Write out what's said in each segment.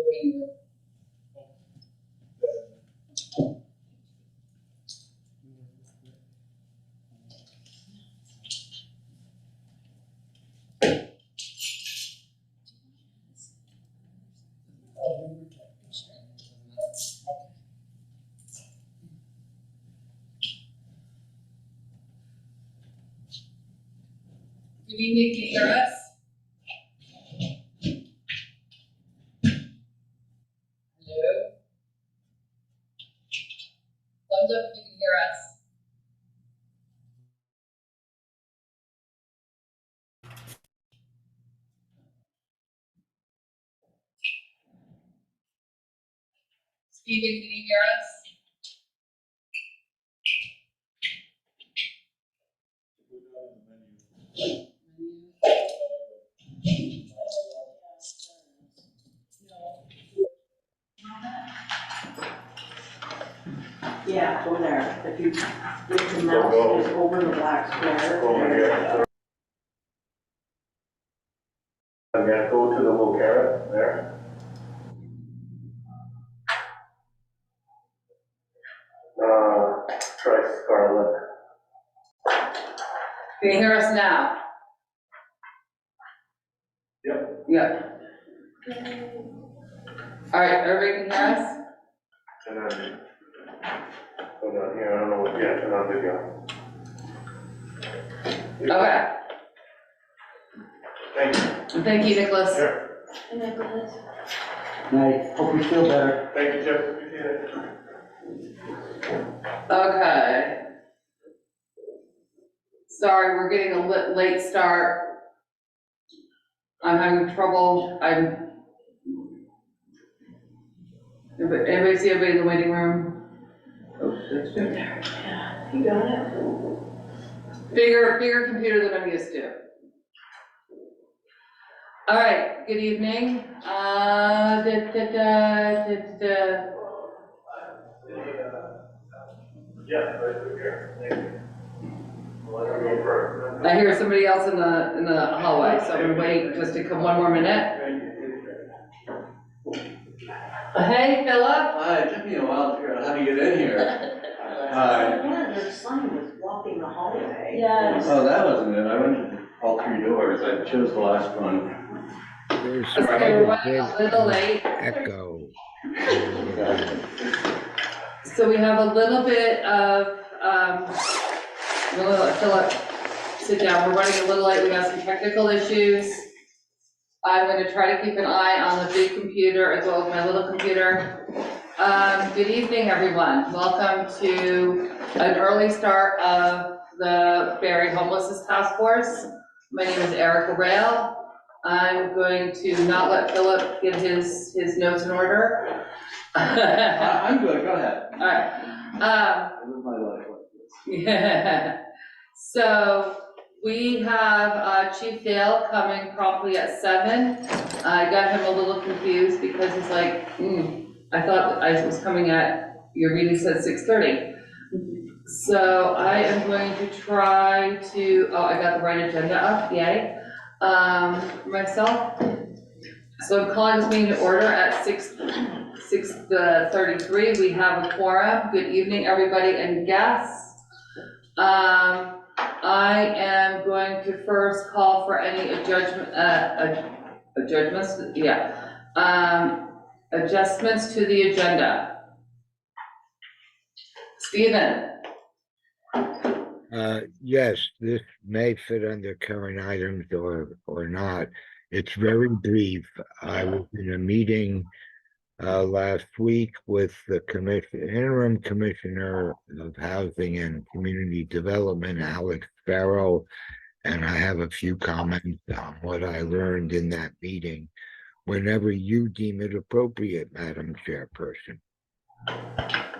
waiting room. Good evening, can you hear us? Hello? Thumbs up if you can hear us. Stephen, can you hear us? Yeah, go there. If you with the mouse is over the black square. Over I'm gonna go to the little carrot there. Try Scarlet. Can you hear us now? Yep. Yep. All right, everybody can hear us? And then, hold on here, I don't know what, yeah, turn on video. Okay. Thank you. Thank you, Nicholas. Sure. Night. Hope you feel better. Thank you, Jeff. Appreciate it. Okay. Sorry, we're getting a late start. I'm having trouble. Anybody see everybody in the waiting room? Oh, that's good. Yeah, you got it. Bigger computer than I'm used to. All right, good evening. Yeah, right through here. Thank you. Well, I'm gonna go first. I hear somebody else in the hallway, so I'm gonna wait just to come one more minute. Hey, Philip. Hi, it took me a while to figure out how to get in here. Hi. Their son was walking the hallway. Yes. Oh, that wasn't it. I went to all three doors. I chose the last one. There's Okay, we're a running a little late. echo. So we have a little bit of, we'll let Philip sit down. We're running a little late. We have some technical issues. I'm going to try to keep an eye on the big computer as well as my little computer. Good evening, everyone. Welcome to an early start of the Barre Homelessness Task Force. My name is Erica Rail. I'm going to not let Philip get his notes in order. I'm good. Go ahead. All right. I live my life like this. Yeah. So we have Chief Dale coming promptly at 7. I got him a little confused because he's like, I thought I was coming at, your meeting said 6:30. So I am going to try to, oh, I got the right agenda up, yay. Myself. So I'm calling this meeting to order at 6:33. We have a quorum. Good evening, everybody and guests. I am going to first call for any adjustments to the agenda. Stephen. Yes, this may fit under current items or not. It's very brief. I was in a meeting last week with the interim commissioner of housing and community development, Alex Farrell, and I have a few comments on what I learned in that meeting whenever you deem it appropriate, Madam Chairperson.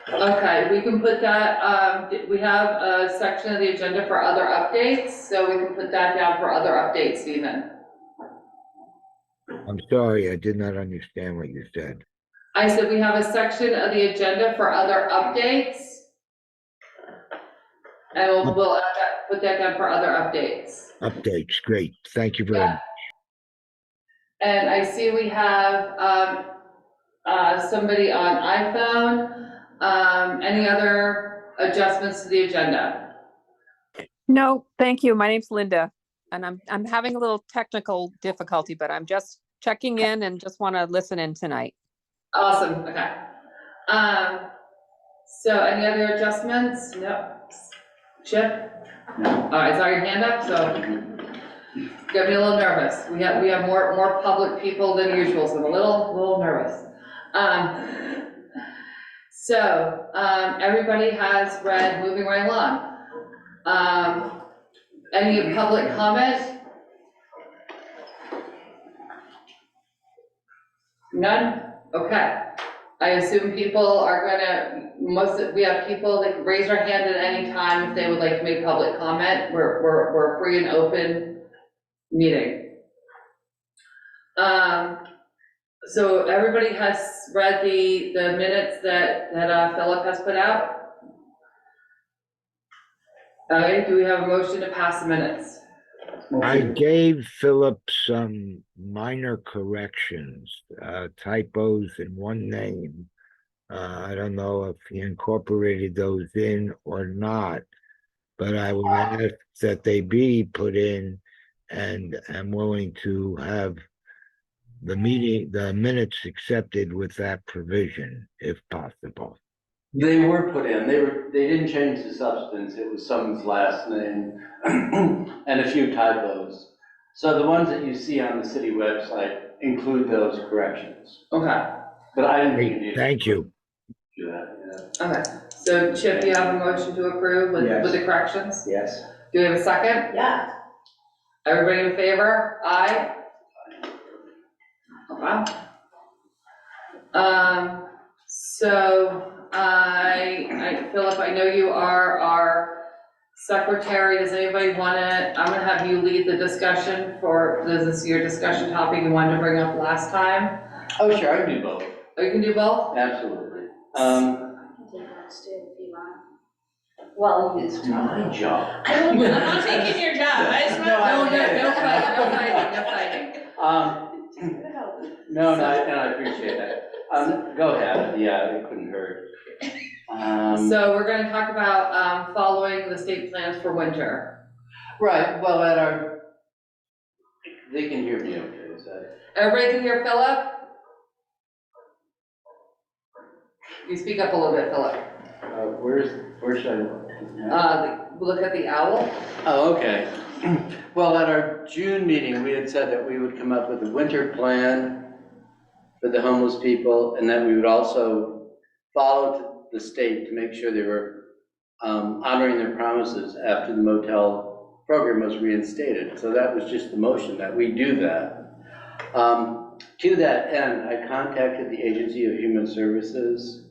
Okay, we can put that, we have a section of the agenda for other updates, so we can put that down for other updates, Stephen. I'm sorry, I did not understand what you said. I said we have a section of the agenda for other updates. And we'll put that down for other updates. Updates, great. Thank you very much. And I see we have somebody on iPhone. Any other adjustments to the agenda? No, thank you. My name's Linda, and I'm having a little technical difficulty, but I'm just checking in and just want to listen in tonight. Awesome, okay. So any other adjustments? No. Chip? No. All right, I saw your hand up, so got me a little nervous. We have more public people than usual, so I'm a little nervous. So everybody has read Moving Right Along. Any public comment? None? Okay. I assume people are gonna, we have people that can raise their hand at any time if they would like to make public comment. We're a free and open meeting. So everybody has read the minutes that Philip has put out? Okay, do we have a motion to pass the minutes? I gave Philip some minor corrections, typos in one name. I don't know if he incorporated those in or not, but I would ask that they be put in, and I'm willing to have the minutes accepted with that provision, if possible. They were put in, they didn't change the substance, it was someone's last name and a few typos. So the ones that you see on the city website include those corrections. Okay, But I didn't think you needed Thank you. to do that, yeah. okay. So Chip, you have a motion to approve with the corrections? Yes. Do we have a second? Yeah. Everybody in favor? Aye? Wow. So Philip, I know you are our secretary. Does anybody wanna, I'm gonna have you lead the discussion is this your discussion topic you wanted to bring up last time? Oh, sure, I can do both, Oh, you can do both? absolutely. I can take notes too if you want. Well, It's my job. I'm not taking your job, I just want. No fighting. No, and I appreciate that. Go ahead, yeah, it couldn't hurt. So we're gonna talk about, following the state plans for winter. Right, well, they can hear me okay, is that? Everybody can hear Philip? You speak up a little bit, Philip. Where should I look? Look at the owl. Oh, okay. Well, at our June meeting, we had said that we would come up with a winter plan for the homeless people, and that we would also follow the state to make sure they were honoring their promises after the motel program was reinstated. So that was just the motion, that we do that. To that end, I contacted the Agency of Human Services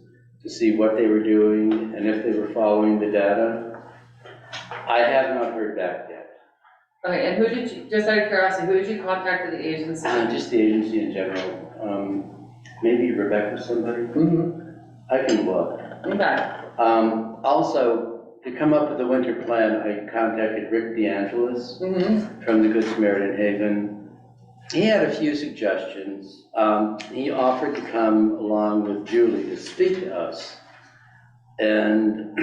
to see what they were doing and if they were following the data. I have not heard back yet. Okay, and who did you, just out of curiosity, who did you contact at the agency? Just the agency in general. Maybe Rebecca, somebody? Mm-hmm. I can look. Okay. Also, to come up with a winter plan, I contacted Rick DeAngelis Mm-hmm. from the Good Samaritan Haven. He had a few suggestions. He offered to come along with Julie to speak to us. And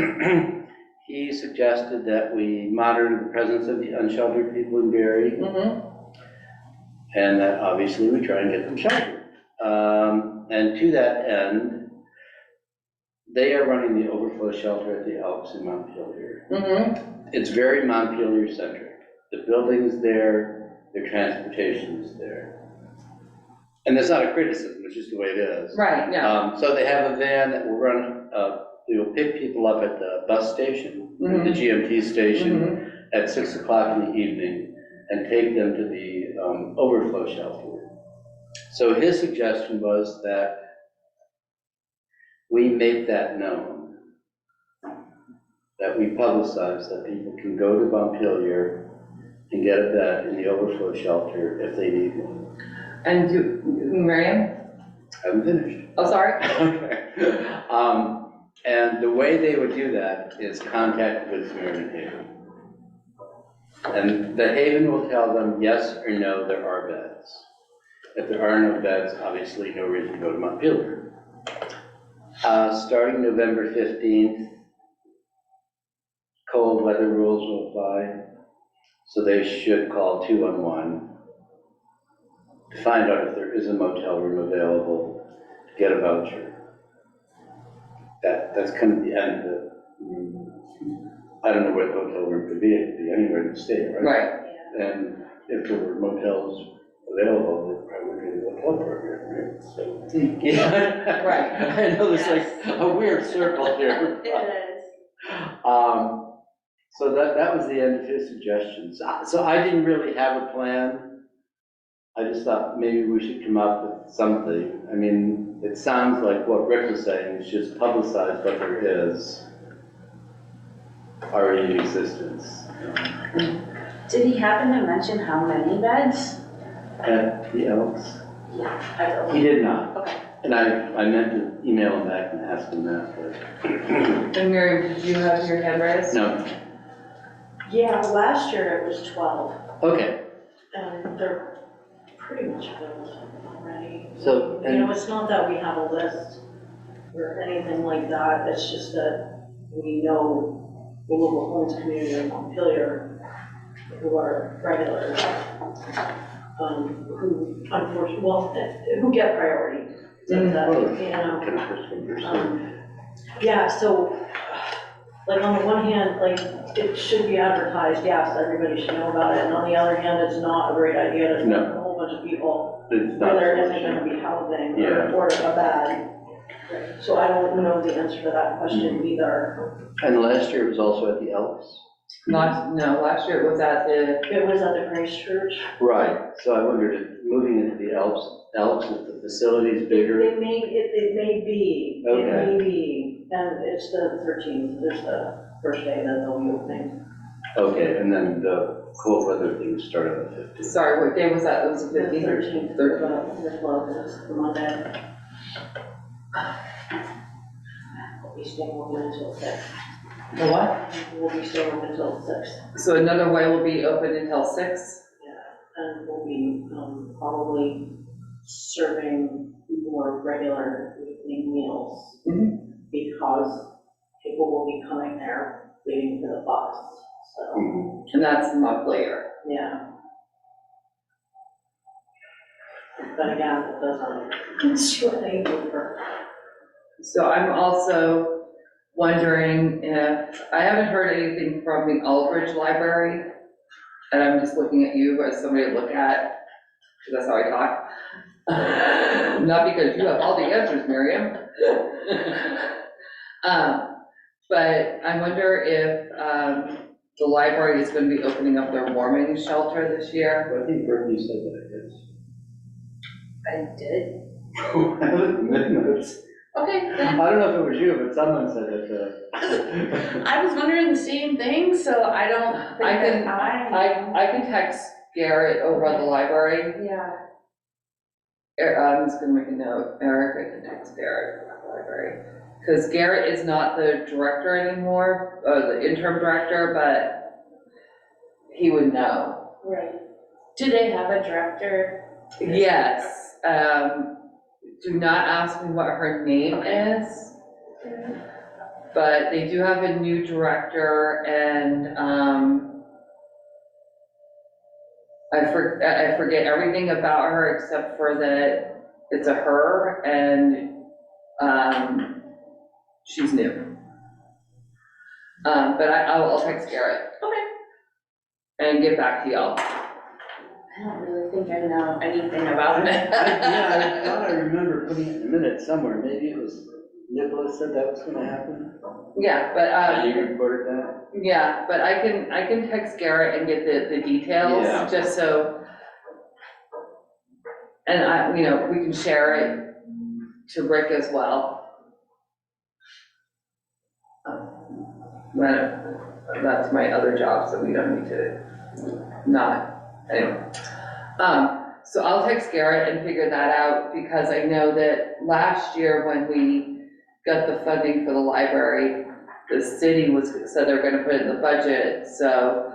he suggested that we monitor the presence of the unsheltered people in Barre. Mm-hmm. And that obviously we try and get them sheltered. And to that end, they are running the overflow shelter at the Elks in Montpelier. Mm-hmm. It's very Montpelier centric. The building's there, their transportation is there. And that's not a criticism, it's just the way it is. Right, yeah. So they have a van that will run, they will pick people up at the bus station, Mhm. the GMT station, Mhm. at 6 o'clock in the evening, and take them to the overflow shelter. So his suggestion was that we make that known, that we publicize that people can go to Montpelier and get a bed in the overflow shelter if they need one. And Miriam? I haven't finished. Oh, sorry. Okay. And the way they would do that is contact Good Samaritan Haven. And the Haven will tell them yes or no, there are beds. If there are no beds, obviously no reason to go to Montpelier. Starting November 15th, cold weather rules will apply. So they should call 211 to find out if there is a motel room available, to get a voucher. That's kind of the end of it. I don't know where the hotel room could be, it could be anywhere in the state, right? Right. And if there were motels available, they probably would be the hotel program, right? So, yeah. Right. I know there's like a weird circle here. It is. So that was the end of his suggestions. So I didn't really have a plan. I just thought maybe we should come up with something. I mean, it sounds like what Rick was saying is just publicize what there is already in existence. Did he happen to mention how many beds? At the Elks? I don't He did not. Okay. And I meant to email him back and ask him that, but And Miriam, did you have your hand raised? no. Yeah, last year it was 12, Okay, and they're pretty much filled already. so, You know, and, it's not that we have a list or anything like that, it's just that we know the local homes community in Montpelier who are regulars, who unfortunately, well, who get priority. You know, yeah, so, like, on the one hand, like, it should be advertised, yes, everybody should know about it, and on the other hand, it's not a great idea to No. have a whole bunch of people it's where not. there isn't gonna be housing Yeah. or a bed. So I don't know the answer to that question either. And last year it was also at the Elks? No, last year it was at the, It was at the Grace Church. Right, so I wondered if moving into the Elks, if the facility's bigger. It may be, Okay. it may be, and it's the 13th, there's the first day that they'll be opening. Okay, and then the cold weather thing started on the 15th. sorry, what day was that? It was the The 15th? 13th, the 12th is the Monday. We'll be staying open until 6. The what? We'll be staying open until 6. So another way will be open until 6? Yeah, and we'll be probably serving more regular evening meals because people will be coming there waiting for the bus, so, And that's Montpelier. yeah. But again, it doesn't show any paper. So I'm also wondering if, I haven't heard anything from the Aldridge Library, and I'm just looking at you as somebody to look at, because that's how I talk. Not because you have all the answers, Miriam. But I wonder if the library is going to be opening up their warming shelter this year. I think Brittany said that, I did. yes. I haven't minutes. Okay, I then, don't know if it was you, but someone said it. I was wondering the same thing, so I don't think I can- that I can text Garrett over at the library. yeah. I'm just gonna make a note, Eric, I can text Garrett at the library. Because Garrett is not the director anymore, the interim director, but he would know. Right. Do they have a director? Yes, do not ask me what her name is, but they do have a new director, and, I forget everything about her except for that it's a her, and, she's new. But I'll text Garrett. Okay. And get back to y'all. I don't really think I know anything about it. Yeah, I thought I remember putting it in a minute somewhere, maybe it was Nicholas said that was gonna happen. Yeah, but, And you reported that? yeah, but I can text Garrett and get the details, Yeah. just so. And we can share it to Rick as well. But that's my other job, so we don't need to anyway. So I'll text Garrett and figure that out, because I know that last year when we got the funding for the library, the city said they're gonna put it in the budget, so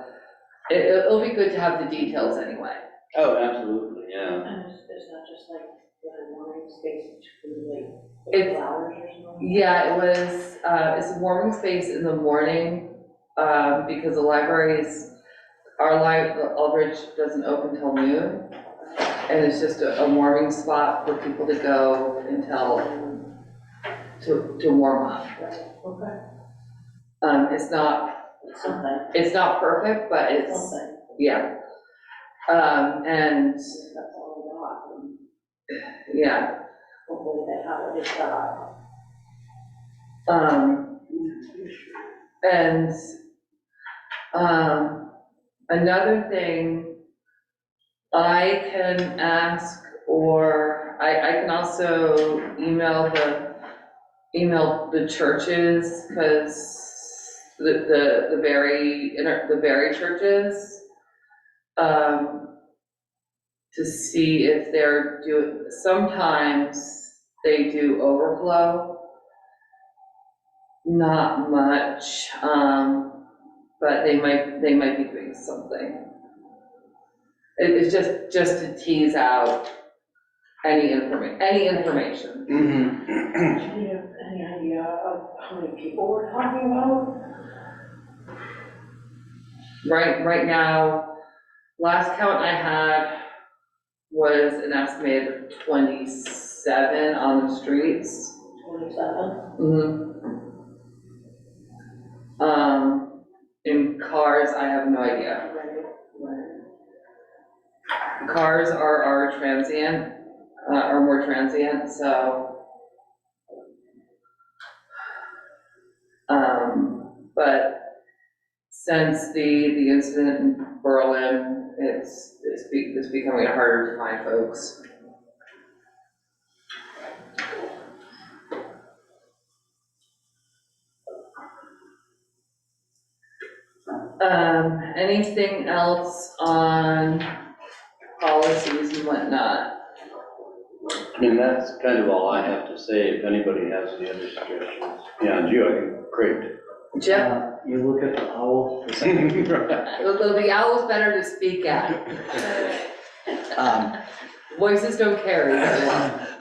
it'll be good to have the details anyway. Oh, absolutely, yeah. And is that just like the warming space between like It's- flowers or something? Yeah, it was, it's a warming space in the morning, because the libraries, Aldridge doesn't open till noon. And it's just a warming spot for people to go until, to warm up. Okay, something, It's not perfect, but it's, something, yeah. And, that's all I got. yeah, Hopefully they have it set up. and, another thing, I can ask, or I can also email the churches, because the Barre churches, to see if they're doing, sometimes they do overflow. Not much, but they might be doing something. It's just to tease out any information. Mm-hmm. Do you have any idea of how many people we're talking about? Right now, last count I had was an estimated 27 on the streets. 27? In cars, I have no idea. Cars are transient, are more transient, so. But since the incident in Berlin, it's becoming harder to find folks. Anything else on policies and whatnot? And that's kind of all I have to say. If anybody has any other suggestions. Yeah, Geo, great. Jeff, You look at the owl. the owl's better to speak at. Voices don't carry.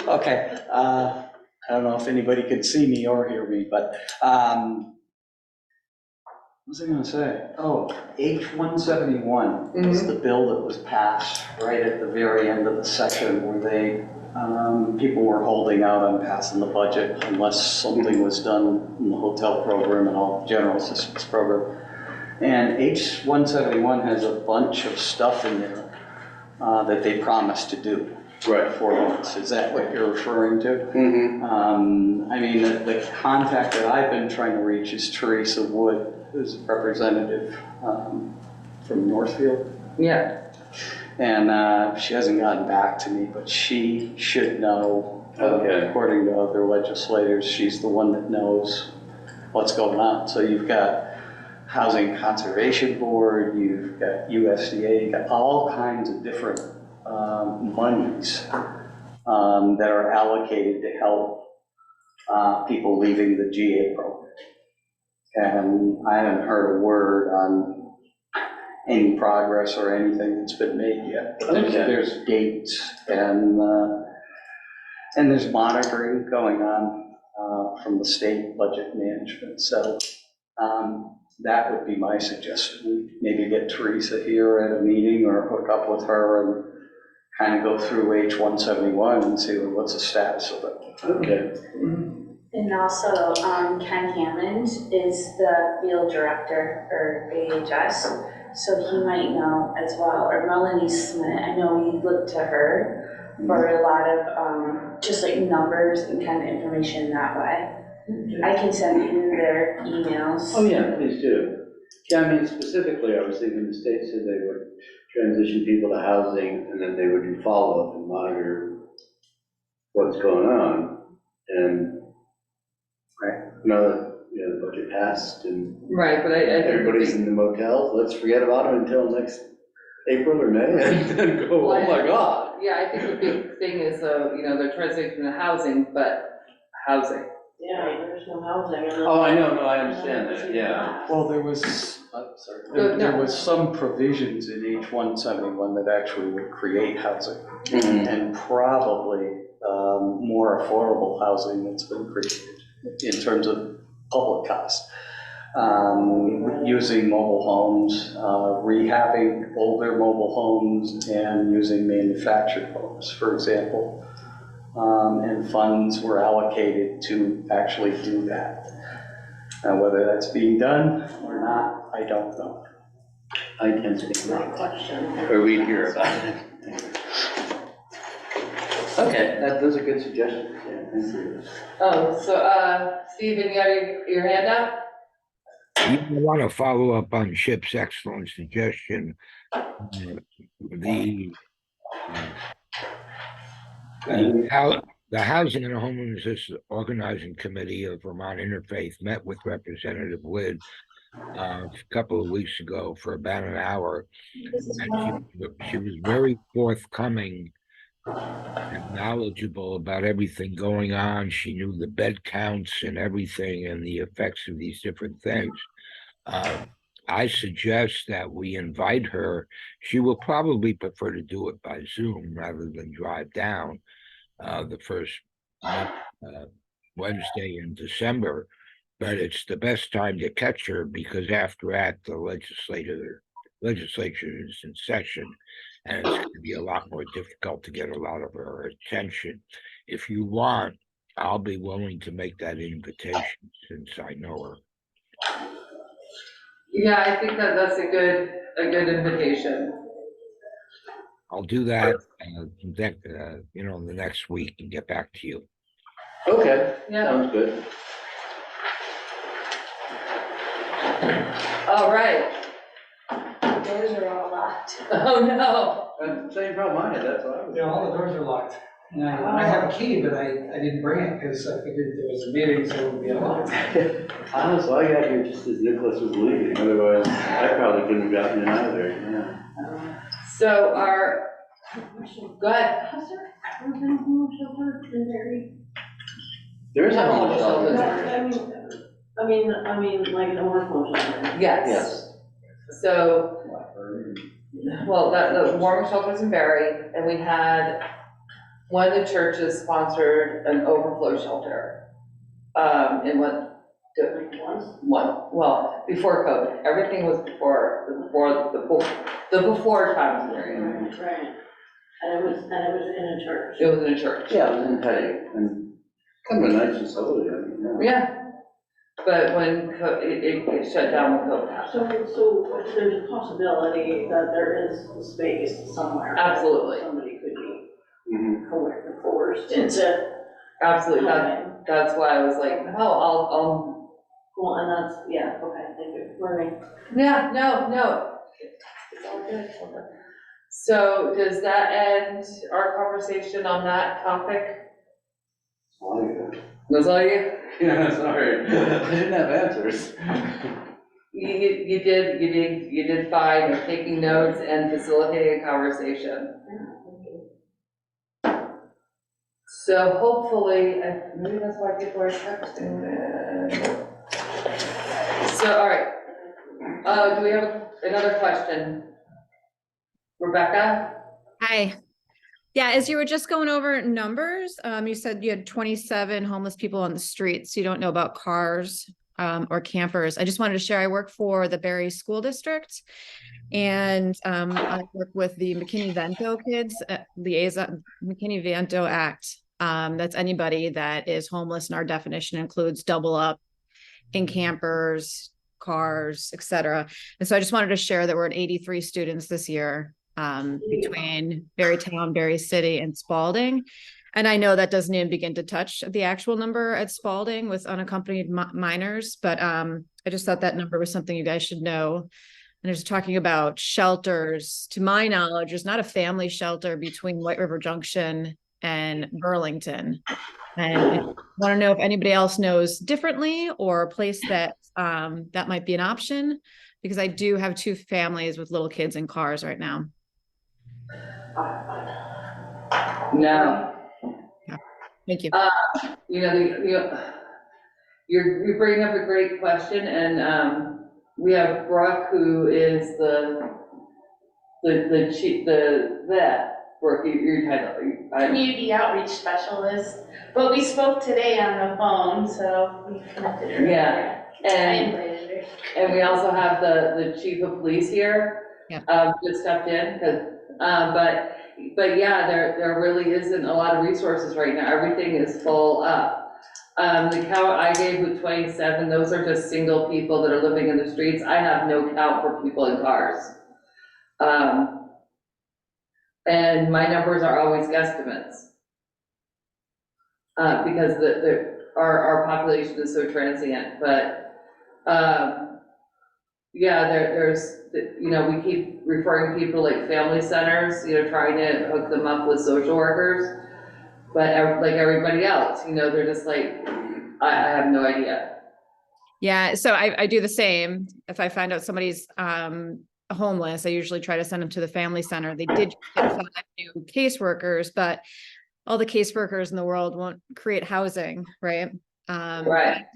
Okay, I don't know if anybody could see me or hear me, but, what was I gonna say? Oh, H-171 is the bill that was passed right at the very end of the section where people were holding out on passing the budget unless something was done in the hotel program and all general assistance program. And H-171 has a bunch of stuff in there that they promised to do. Right. For us. Is that what you're referring to? Mm-hmm. I mean, the contact that I've been trying to reach is Teresa Wood, who's a representative from Northfield. Yeah. And she hasn't gotten back to me, but she should know. Okay. According to other legislators, she's the one that knows what's going on. So you've got Housing Conservation Board, you've got USDA, you've got all kinds of different monies that are allocated to help people leaving the GA program. And I haven't heard a word on any progress or anything that's been made yet. But there's dates and there's monitoring going on from the state budget management. So that would be my suggestion. Maybe get Teresa here at a meeting or hook up with her and kind of go through H-171 and see what's the status of it. Okay. And also, Ken Hammond is the field director for AHS, so he might know as well, or Melanie Smith. I know we looked to her for a lot of just like numbers and kind of information that way. I can send you their emails. Oh, yeah, please do. Yeah, I mean, specifically, I was thinking the state said they would transition people to housing and then they would do follow-up and monitor what's going on. And now that, the budget passed and Right, but I think everybody's in the motels, let's forget about it until next April or May and then go, oh my God. Yeah, I think the big thing is, they're transitioning to housing, but housing. Yeah, there's no housing. and then- Oh, I know, no, I understand that, yeah. Well, there was, sorry, Good, no. there was some provisions in H 171 that actually would create housing. Mhm. And probably more affordable housing that's been created in terms of public cost. Using mobile homes, rehabbing older mobile homes, and using manufactured homes, for example. And funds were allocated to actually do that. Now, whether that's being done or not, I don't know. I tend to think Great not, question. or we hear about it. Okay, those are good suggestions, yeah, thank you. Oh, so, Stephen, you got your hand up? You want to follow up on Chip's excellent suggestion. The the Housing and Homelessness Organizing Committee of Vermont Interfaith met with Representative Wood a couple of weeks ago for about an hour. And she was very forthcoming and knowledgeable about everything going on. She knew the bed counts and everything and the effects of these different things. I suggest that we invite her. She will probably prefer to do it by Zoom rather than drive down the first Wednesday in December. But it's the best time to catch her because after that, the legislature is in session, and it's going to be a lot more difficult to get a lot of her attention. If you want, I'll be willing to make that invitation since I know her. Yeah, I think that's a good invitation. I'll do that, the next week and get back to you. Okay, Yeah. sounds good. All right. Doors are all locked. Oh, no. That's the same problem I had, that's why I was. Yeah, all the doors are locked. And I have a key, but I didn't bring it because I figured there was a meeting, so it would be unlocked. Honestly, I got here just as Nicholas was leaving, otherwise I probably couldn't have gotten in either, yeah. So go ahead. Has there ever been a homeless shelter in Barre? There is a Homeless homeless shelter. shelter. I mean, like an overflow shelter. Yes. Yes. So, well, the warming shelters in Barre, and we had one of the churches sponsored an overflow shelter. In well, before COVID, everything was before the before time period. Right. And it was in a church. It was in a church. Yeah, it was in Petty, and kind of a nice facility, I mean, yeah. Yeah. But when it shut down when COVID happened. So there's a possibility that there is space somewhere. Absolutely. Somebody could be Mhm. coerced into. Absolutely. coming. That's why I was like, oh, Well, and that's, yeah, okay, thank you. Learning. yeah, no. It's all good, it's all good. So does that end our conversation on that topic? Was all you? Yeah, sorry, I didn't have answers. You did fine, you're taking notes and facilitating a conversation. So hopefully, maybe that's why people are texting. So, all right, do we have another question? Rebecca? Hi. Yeah, as you were just going over numbers, you said you had 27 homeless people on the streets. You don't know about cars or campers. I just wanted to share, I work for the Barre School District, and I work with the McKinney-Vento kids, liaison, McKinney-Vento Act. That's anybody that is homeless, and our definition includes double up in campers, cars, etc. And so I just wanted to share that we're at 83 students this year. Between Barre Town, Barre City, and Spalding. And I know that doesn't even begin to touch the actual number at Spalding with unaccompanied minors, but I just thought that number was something you guys should know. And there's talking about shelters. To my knowledge, there's not a family shelter between White River Junction and Burlington. And I want to know if anybody else knows differently or a place that that might be an option, because I do have 2 families with little kids in cars right now. No. Thank you. You know, you're bringing up a great question, and, we have Brooke, who is the chief, Brooke, your title, Community outreach specialist, but we spoke today on the phone, so we connected her. Yeah, I and, invited her. and we also have the chief of police here. Yeah. Just stepped in, because, but yeah, there really isn't a lot of resources right now, everything is full up. The count I gave with 27, those are just single people that are living in the streets, I have no count for people in cars. And my numbers are always guesstimates. Because our population is so transient, but, yeah, there's, we keep referring people like family centers, trying to hook them up with social workers. But like everybody else, they're just like, I have no idea. Yeah, so I do the same. If I find out somebody's homeless, I usually try to send them to the family center. They did get 5 new caseworkers, but all the caseworkers in the world won't create housing, right? Right.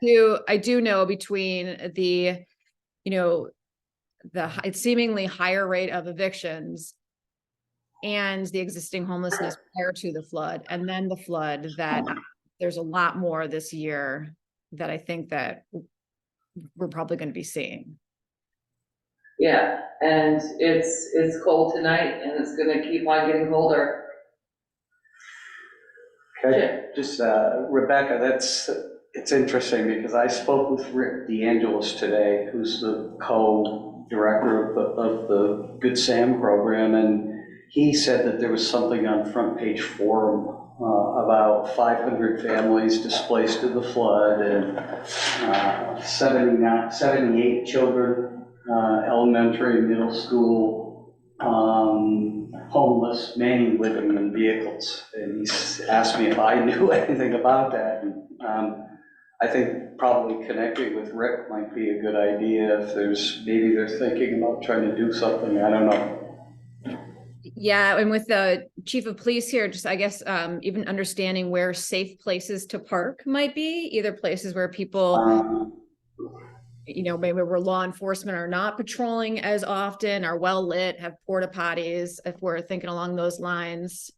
I do know between the seemingly higher rate of evictions and the existing homelessness prior to the flood, and then the flood, that there's a lot more this year that I think that we're probably going to be seeing. Yeah, and it's cold tonight, and it's gonna keep on getting colder. Okay, just, Rebecca, it's interesting because I spoke with Rick DeAngelis today, who's the co-director of the Good Sam program, and he said that there was something on Front Page Forum about 500 families displaced in the flood, and 78 children, elementary and middle school, homeless, many living in vehicles. And he asked me if I knew anything about that. And I think probably connecting with Rick might be a good idea if maybe they're thinking about trying to do something, I don't know. Yeah, and with the chief of police here, just I guess even understanding where safe places to park might be, either places where people, maybe where law enforcement are not patrolling as often, are well lit, have porta potties, if we're thinking along those lines.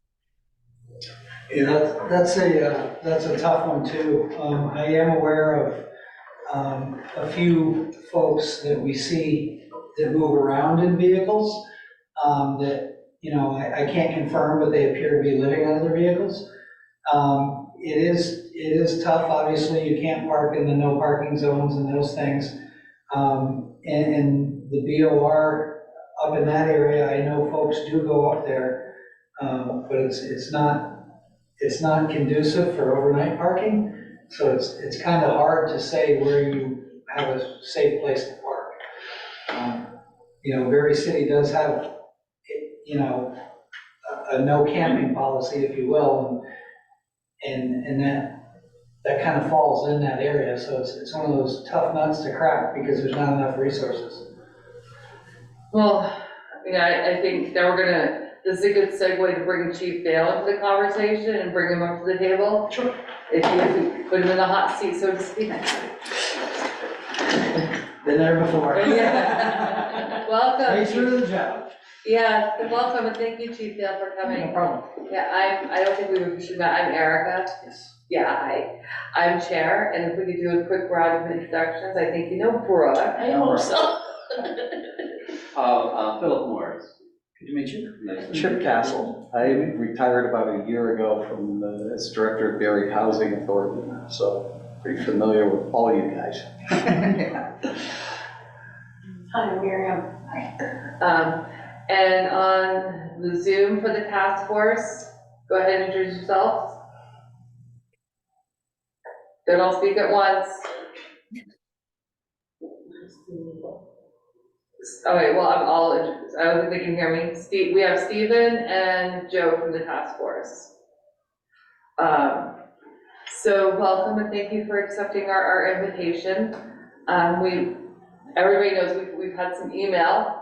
Yeah, that's a tough one too. I am aware of a few folks that we see that move around in vehicles, that, I can't confirm, but they appear to be living out of their vehicles. It is tough, obviously, you can't park in the no parking zones and those things. And the BOR up in that area, I know folks do go up there, but it's not conducive for overnight parking. So it's kind of hard to say where you have a safe place to park. Barre City does have, a no camping policy, if you will, and that kind of falls in that area. So it's one of those tough nuts to crack because there's not enough resources. Well, I think that this is a good segue to bring Chief Dale into the conversation and bring him up to the table. Sure. If you put him in the hot seat, so to speak. Been there before. Yeah. Welcome. Thanks for the job. Yeah, welcome, and thank you, Chief Dale, for coming. No problem. Yeah, I don't think we should not, I'm Erica. Yes. Yeah, I'm Chair, and if we could do a quick round of introductions, I think Brooke. I hope so. Philip Morris. Good to meet you. Chip Castle. I retired about a year ago as director of Barre Housing Authority, so pretty familiar with all you guys. Hi, Miriam. And on the Zoom for the task force, go ahead and introduce yourselves. Don't all speak at once. Okay, well, I'm all introduced. I don't think they can hear me. We have Stephen and Joe from the task force. So welcome and thank you for accepting our invitation. Everybody knows we've had some email.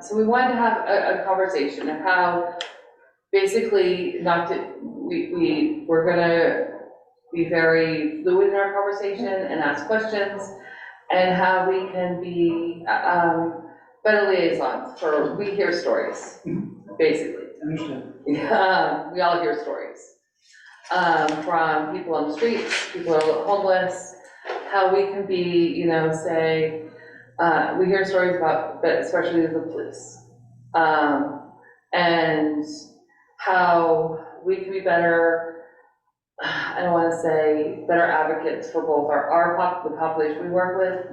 So we wanted to have a conversation of how basically we're gonna be very fluid in our conversation and ask questions, and how we can be better liaisons for, we hear stories, basically. Understood. We all hear stories from people on the streets, people who are homeless, how we can be, say, we hear stories about, but especially the police, and how we can be better, I don't want to say better advocates for both the population we work with,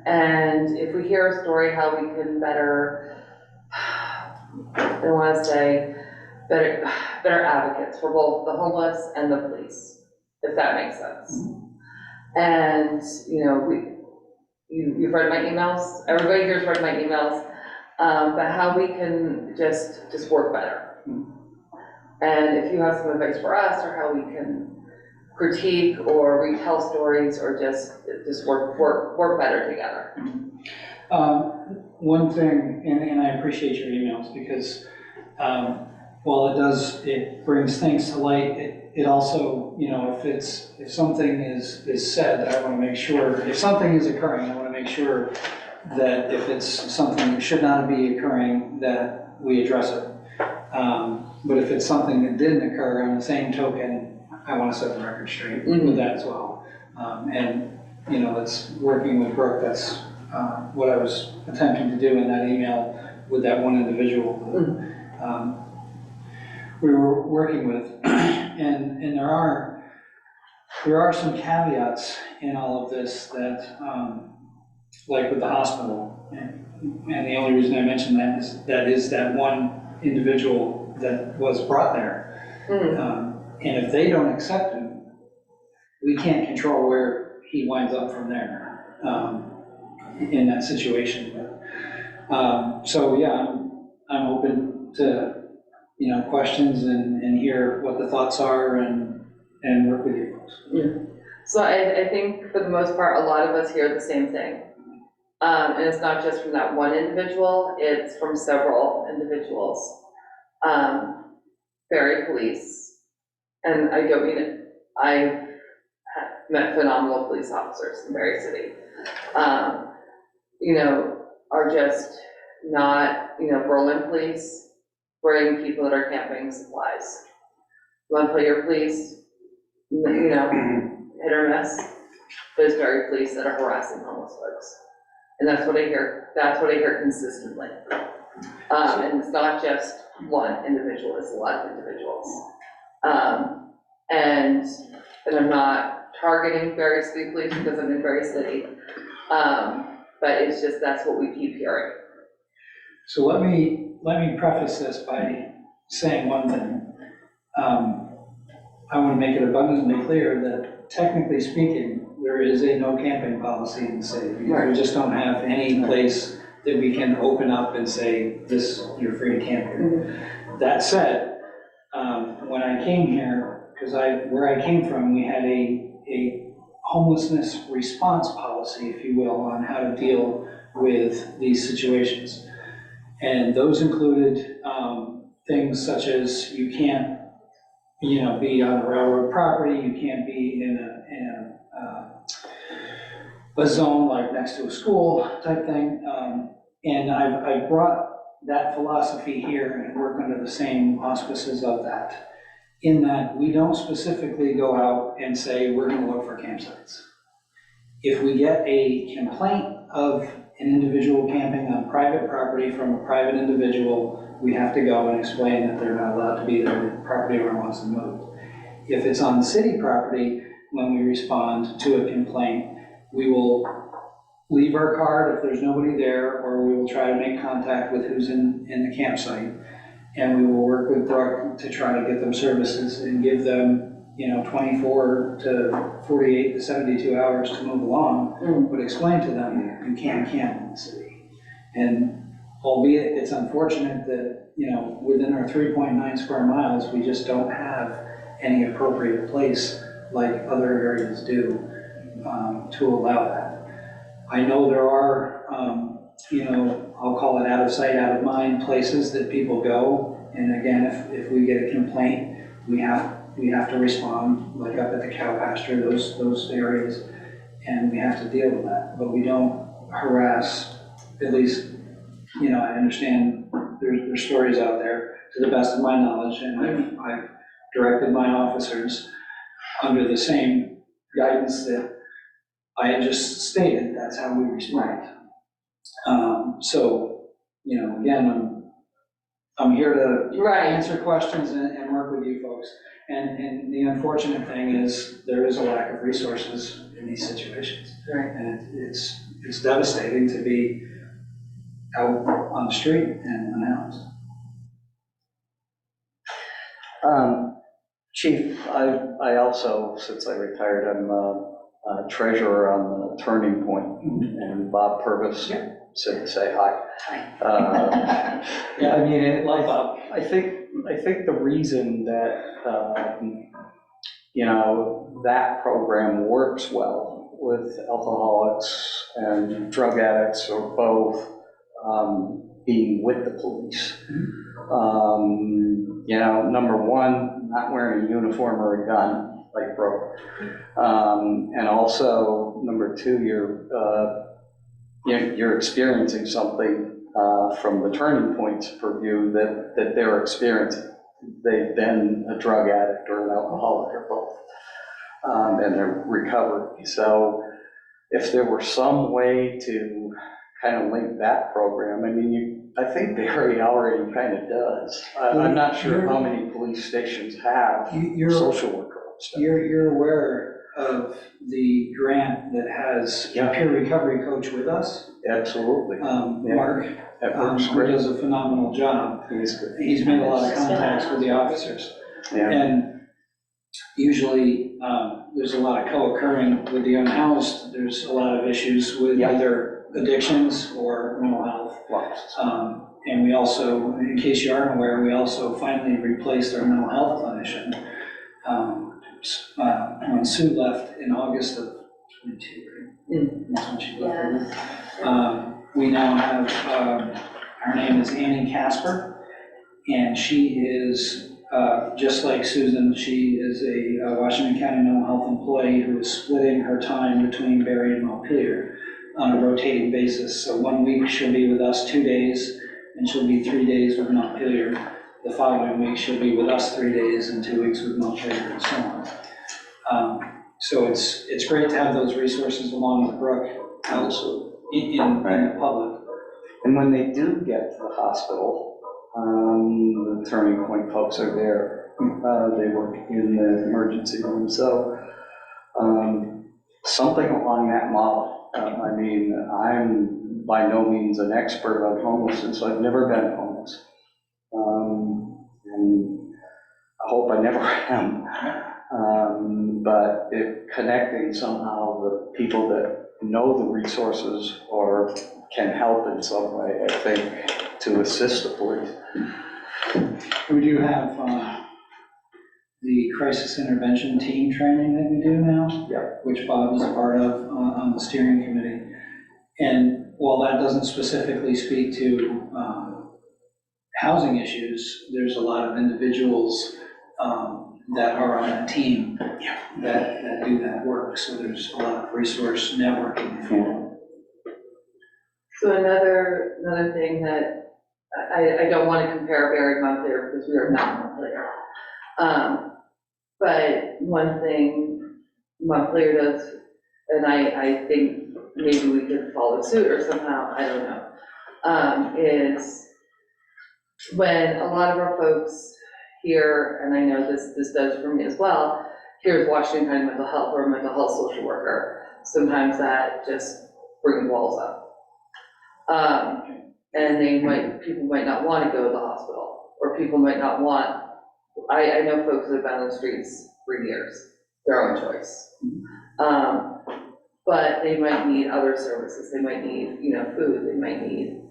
and if we hear a story, how we can better, I don't want to say better advocates for both the homeless and the police, if that makes sense. And, you've read my emails, everybody here's read my emails, but how we can just work better. And if you have some advice for us, or how we can critique or retell stories, or just work better together. One thing, and I appreciate your emails, because while it brings things to light, it also, if something is said, I want to make sure, if something is occurring, I want to make sure that if it's something that should not be occurring, that we address it. But if it's something that didn't occur, on the same token, I want to set the record straight with that as well. And, it's working with Brooke, that's what I was attempting to do in that email with that one individual we were working with. And there are some caveats in all of this that, like with the hospital, and the only reason I mention that is that one individual that was brought there. And if they don't accept him, we can't control where he winds up from there in that situation. But, so yeah, I'm open to questions and hear what the thoughts are and work with you folks. Yeah. So I think for the most part, a lot of us hear the same thing. And it's not just from that one individual, it's from several individuals. Barre police, and I don't mean it, I've met phenomenal police officers in Barre City, are just not, Berlin police, bring people that are camping supplies. You want to play your police, hit or miss. There's Barre police that are harassing homeless folks. And that's what I hear consistently. And it's not just one individual, it's a lot of individuals. And I'm not targeting Barre City Police because I'm in Barre City. But it's just, that's what we keep hearing. So let me preface this by saying one thing. I want to make it abundantly clear that technically speaking, there is a no camping policy in the city. Because we just don't have any place that we can open up and say, you're free to camp here. That said, when I came here, because where I came from, we had a homelessness response policy, if you will, on how to deal with these situations. And those included things such as you can't, be on a railroad property, you can't be in a zone like next to a school type thing. And I brought that philosophy here and work under the same auspices of that, in that we don't specifically go out and say, we're going to look for campsites. If we get a complaint of an individual camping on private property from a private individual, we have to go and explain that they're not allowed to be there, the property owner wants to move. If it's on city property, when we respond to a complaint, we will leave our card if there's nobody there, or we will try to make contact with who's in the campsite, and we will work with Brooke to try to get them services and give them 24 to 48 to 72 hours to move along, but explain to them you can't camp in the city. And albeit it's unfortunate that, within our 3.9 square miles, we just don't have any appropriate place like other areas do to allow that. I know there are, I'll call it out of sight, out of mind places that people go. And again, if we get a complaint, we have we have to respond, like up at the cow pasture, those areas, and we have to deal with that. But we don't harass, at least, you know, I understand there's stories out there, to the best of my knowledge, and I've directed my officers under the same guidance that I had just stated. That's how we respond. So, you know, again, I'm here to Right. answer questions and work with you folks. And the unfortunate thing is there is a lack of resources in these situations. Right. And it's devastating to be out on the street and unhoused. Chief, I also, since I retired, I'm a treasurer on the Turning Point, and Bob Purvis said to say hi. Yeah, I mean, I think the reason that, you know, that program works well with alcoholics and drug addicts, or both, being with the police. You know, number one, not wearing a uniform or a gun, like Brooke. And also, number two, you're experiencing something from the Turning Point's purview that they're experiencing. They've been a drug addict or an alcoholic or both, and they're recovering. So if there were some way to kind of link that program, I mean, I think Barre already kind of does. I'm not sure how many police stations have social worker stuff. You're aware of the grant that has a peer recovery coach with us? Absolutely. Mark, That who does a phenomenal job. He's made a lot of contacts with the officers. Yeah. And usually there's a lot of co-occurring with the unhoused. There's a lot of issues with either addictions or mental health. And we also, in case you aren't aware, we also finally replaced our mental health clinician. When Sue left in August of 22, that's when she left. We now have, her name is Annie Casper, and she is, just like Susan, she is a Washington County mental health employee who is splitting her time between Barre and Montpelier on a rotating basis. So 1 week she'll be with us 2 days, and she'll be 3 days with Montpelier. The following week she'll be with us 3 days and 2 weeks with Montpelier, and so on. So it's great to have those resources along with Brooke out in the public. And when they do get to the hospital, the Turning Point folks are there. They work in the emergency room. So something along that model. I mean, I'm by no means an expert on homelessness. I've never been homeless. And I hope I never am. But connecting somehow the people that know the resources or can help in some way, I think, to assist the police. We do have the crisis intervention team training that we do now, which Bob is a part of on the steering committee. And while that doesn't specifically speak to housing issues, there's a lot of individuals that are on that team that do that work. So there's a lot of resource networking for. So another thing that I don't want to compare Barre and Montpelier because we are not Montpelier. But one thing Montpelier does, and I think maybe we could follow suit or somehow, I don't know, is when a lot of our folks here, and I know this does for me as well, here's Washington County Mental Health or a mental health social worker, sometimes that just brings walls up. And people might not want to go to the hospital, or people might not want, I know folks that have been on the streets for years, their own choice. But they might need other services, they might need, food, they might need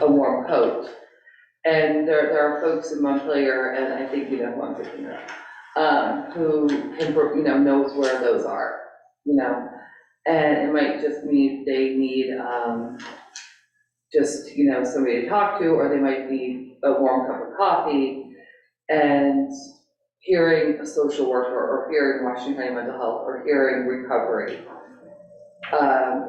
a warm coat. And there are folks in Montpelier, and I think you know who I'm thinking of, who can, knows where those are, and it might just mean they need just, somebody to talk to, or they might need a warm cup of coffee. And, hearing a social worker or hearing Washington County Mental Health or hearing recovery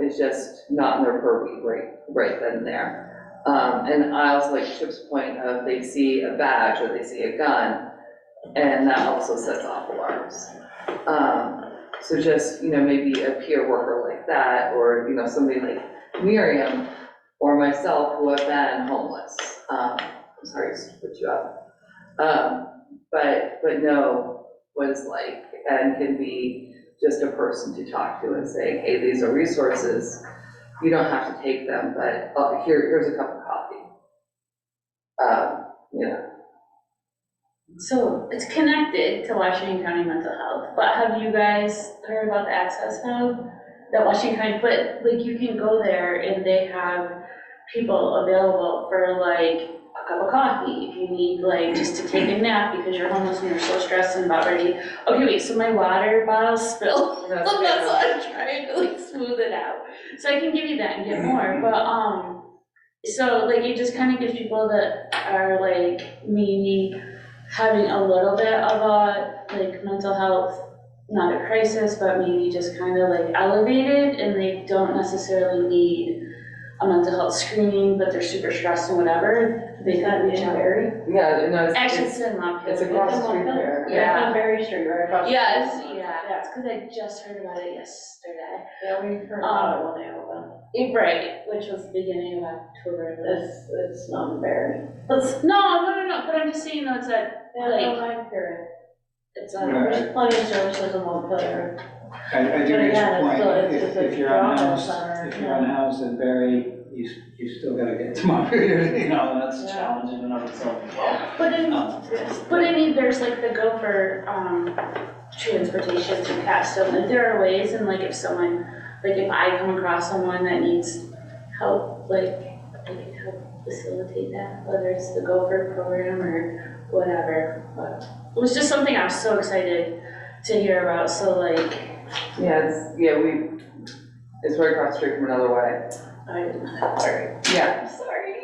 is just not in their purview right then and there. And I also like Chip's point of they see a badge or they see a gun, and that also sets off alarms. So just, maybe a peer worker like that, or, somebody like Miriam or myself who have been homeless. I'm sorry to put you up. But know what it's like and can be just a person to talk to and say, hey, these are resources. You don't have to take them, but here's a cup of coffee. So it's connected to Washington County Mental Health, but have you guys heard about the Access Hub that Washington County put? Like, you can go there and they have people available for like a cup of coffee if you need like just to take a nap because you're homeless and you're so stressed and about ready. Okay, wait, so my water bottle spilled. That's why I'm trying to like smooth it out. So I can give you that and get more, but so like it just kind of gives people that are like maybe having a little bit of a like mental health, not a crisis, but maybe just kind of like elevated, and they don't necessarily need a mental health screening, but they're super stressed and whatever, they can reach out. Yeah, no, Actually, it's in Montpelier. it's across the street there. Yeah. On Barre Street, right across. Yeah, it's because I just heard about it yesterday. Yeah, we heard about it when they opened. Right, which was the beginning of October. It's not in Barre. No, but I'm just saying though, it's at, like, Time period. it's There's plenty of services in Montpelier. I do But get your again, point. it's a If you're drop-in unhoused, center, if you're yeah. unhoused in Barre, you still gotta get to Montpelier, and that's a Yeah. challenge in and of itself. But I mean, there's like the Gopher, transportation to Castle, and there are ways, and like if someone, like if I come across someone that needs help, like I can help facilitate that, whether it's the Gopher program or whatever, but it was just something I was so excited to hear about, so like, it's right across the street from another way. I didn't know that part. Yeah. I'm sorry,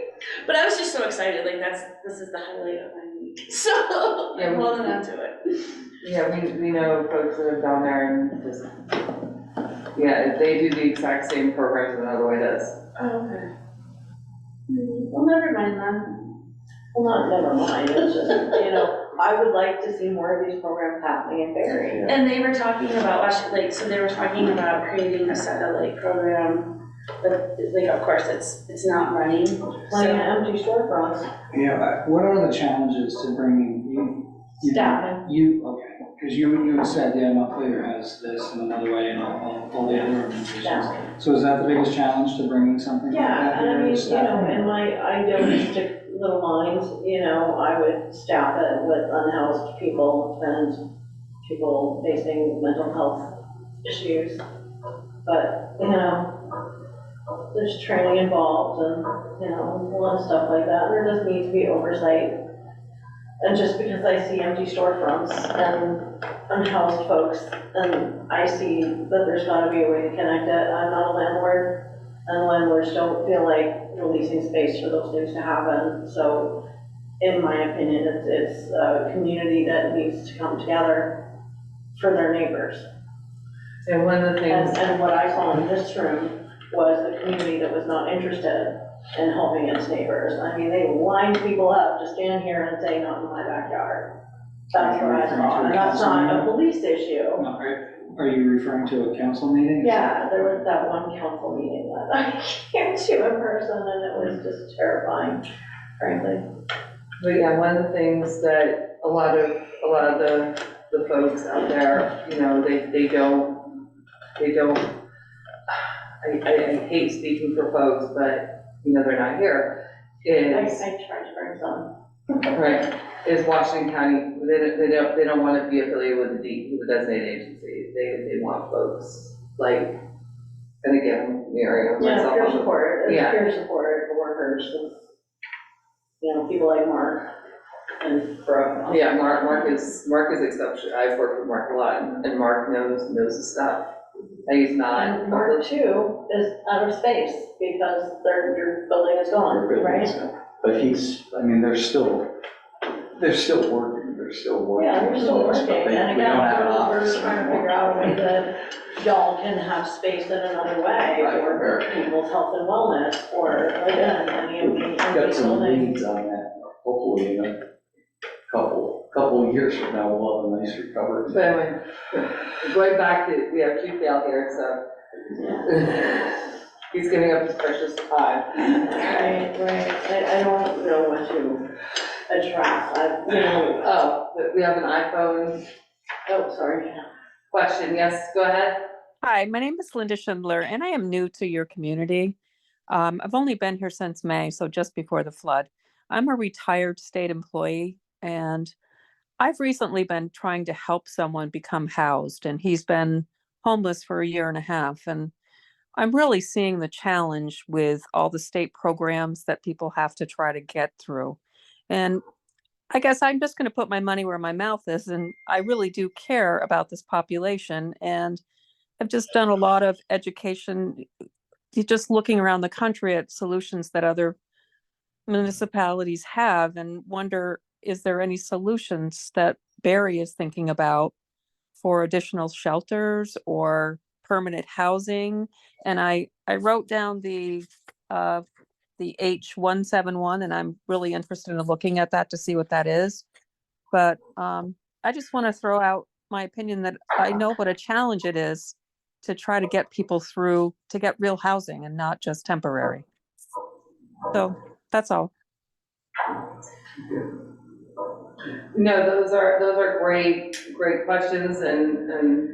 but I was just so excited, like this is the highlight of my week, so Yeah, I'm holding on to it. Yeah, we know folks that have gone there and just, they do the exact same programs another way does. Oh, okay. Well, never mind then. Well, not never mind, it's just, I would like to see more of these programs happening in Barre. And they were talking about, so they were talking about creating a satellite program, but like, of course, it's not running. Plenty of empty storefronts. Yeah, what are the challenges to bringing Staffing. Okay, because you had said, Montpelier has this and another way and all the other organizations. Staffing. So is that the biggest challenge to bringing something like that Yeah, and I here? mean, is staffing? in my idealistic little mind, I would staff it with unhoused people and people facing mental health issues. But, there's training involved and, a lot of stuff like that. There does need to be oversight. And just because I see empty storefronts and unhoused folks, and I see that there's gotta be a way to connect it, I'm not a landlord, and landlords don't feel like releasing space for those things to happen. So, in my opinion, it's a community that needs to come together for their neighbors. And one of the things. And what I saw in this room was a community that was not interested in helping its neighbors. I mean, they lined people up to stand here and say, not in my backyard. That's what I saw, and that's not a police issue. No, are you referring to a council meeting? Yeah, there was that one council meeting that I came to in person, and it was just terrifying, frankly. But yeah, one of the things that a lot of the folks out there, they don't, I hate speaking for folks, but, they're not here, I is, tried to bring some. right, is Washington County, they don't want to be affiliated with the designated agency. They want folks like, and again, Miriam, Yeah, myself. peer support, it's Yeah. peer support for workers, it's, people like Mark and Brooke. Yeah, Mark is exceptional. I've worked with Mark a lot, and Mark knows his stuff. And he's not. And Mark too is out of space because your building is gone, right? But they're still working, they're they're still working. Yeah, we're still But working, we and don't again, have an we're office trying to anymore. figure out a way that y'all can have space in another way Right, for right. people's health and wellness, or again, any of the. Got some leads on that, hopefully in a couple of years from now, we'll have a nice recovery. So anyway, going back to, we have Chief Dale here, so he's giving up his precious time. Right, I don't know what to address, Oh, but we have an iPhone oh, sorry. question. Yes, go ahead. Hi, my name is Linda Schindler, and I am new to your community. I've only been here since May, so just before the flood. I'm a retired state employee, and I've recently been trying to help someone become housed, and he's been homeless for a year and a half. And I'm really seeing the challenge with all the state programs that people have to try to get through. And I guess I'm just going to put my money where my mouth is, and I really do care about this population. And I've just done a lot of education, just looking around the country at solutions that other municipalities have, and wonder, is there any solutions that Barre is thinking about for additional shelters or permanent housing? And I wrote down the H171, and I'm really interested in looking at that to see what that is. But I just want to throw out my opinion that I know what a challenge it is to try to get people through, to get real housing and not just temporary. So that's all. No, those are great questions, and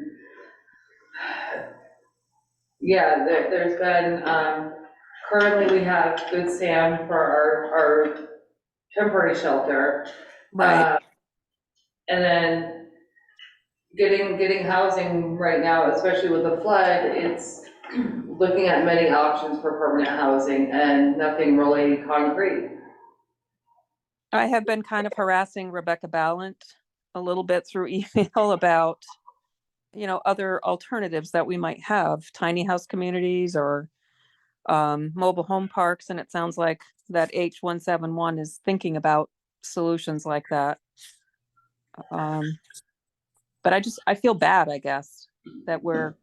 yeah, there's been, currently we have Good Sam for our temporary shelter. Right. And then getting housing right now, especially with the flood, it's looking at many options for permanent housing and nothing really concrete. I have been kind of harassing Rebecca Ballant a little bit through email about, other alternatives that we might have, tiny house communities or mobile home parks. And it sounds like that H171 is thinking about solutions like that. But I feel bad, I guess, that we're,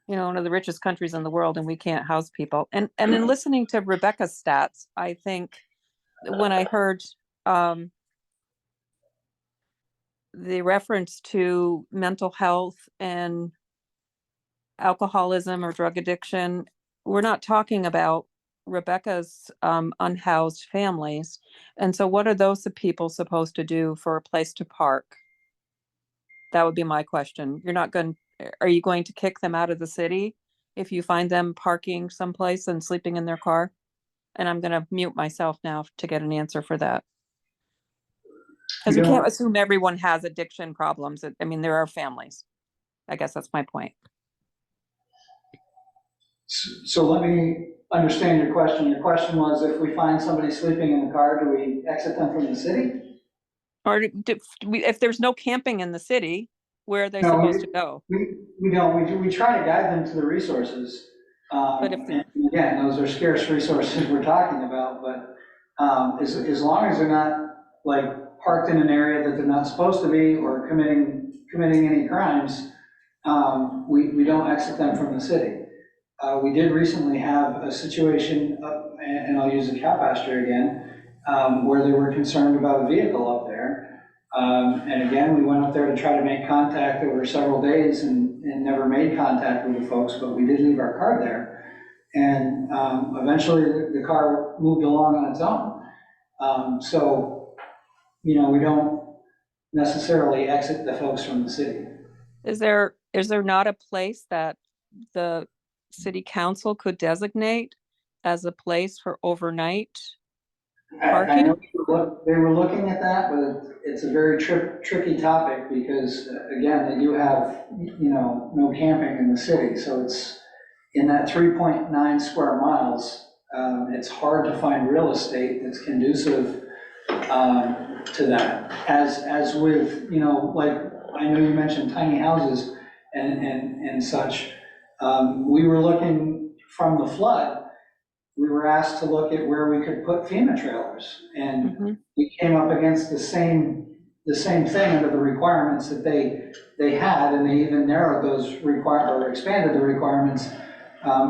one of the richest countries in the world and we can't house people. And in listening to Rebecca's stats, I think when I heard the reference to mental health and alcoholism or drug addiction, we're not talking about Rebecca's unhoused families. And so what are those people supposed to do for a place to park? That would be my question. Are you going to kick them out of the city if you find them parking someplace and sleeping in their car? And I'm going to mute myself now to get an answer for that. Because we can't assume everyone has addiction problems. I mean, there are families. I guess that's my point. So let me understand your question. Your question was, if we find somebody sleeping in the car, do we exit them from the city? Or if there's no camping in the city, where are they No, supposed to go? We don't. We try to guide them to the resources. But And again, those are scarce resources we're talking about, but as long as they're not like parked in an area that they're not supposed to be or committing any crimes, we don't exit them from the city. We did recently have a situation up, and I'll use the cow pasture again, where they were concerned about a vehicle up there. And again, we went up there to try to make contact over several days and never made contact with the folks, but we did leave our car there. And eventually the car moved along on its own. So, we don't necessarily exit the folks from the city. is there not a place that the city council could designate as a place for overnight I know parking? they were looking at that, but it's a very tricky topic because, again, they do have, no camping in the city. So it's in that 3.9 square miles. It's hard to find real estate that's conducive to that. As with, like, I know you mentioned tiny houses and such. We were looking from the flood. We were asked to look at where we could put FEMA trailers, and we came up against the same the same thing under the requirements that they had, and they even narrowed those or expanded the requirements,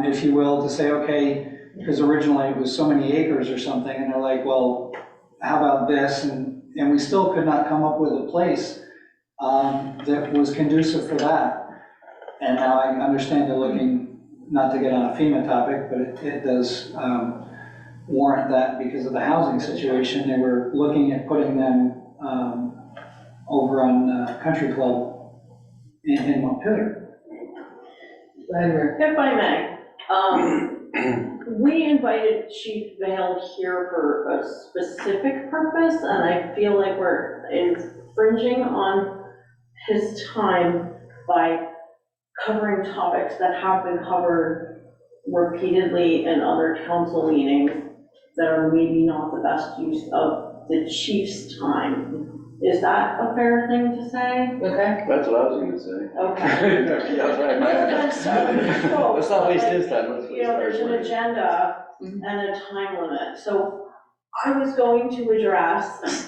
if you will, to say, okay, because originally it was so many acres or something, and they're like, well, how about this? And we still could not come up with a place that was conducive for that. And now I understand they're looking, not to get on a FEMA topic, but it does warrant that because of the housing situation. They were looking at putting them over on Country Club in Montpelier. If I may, we invited Chief Vale here for a specific purpose, and I feel like we're infringing on his time by covering topics that have been covered repeatedly in other council meetings that are maybe not the best use of the chief's time. Is that a fair thing to say? Okay. That's what I was gonna say. Okay. Yeah, that's right. Let's not waste his time. Let's You know, there's an agenda and a time limit. So I was going to address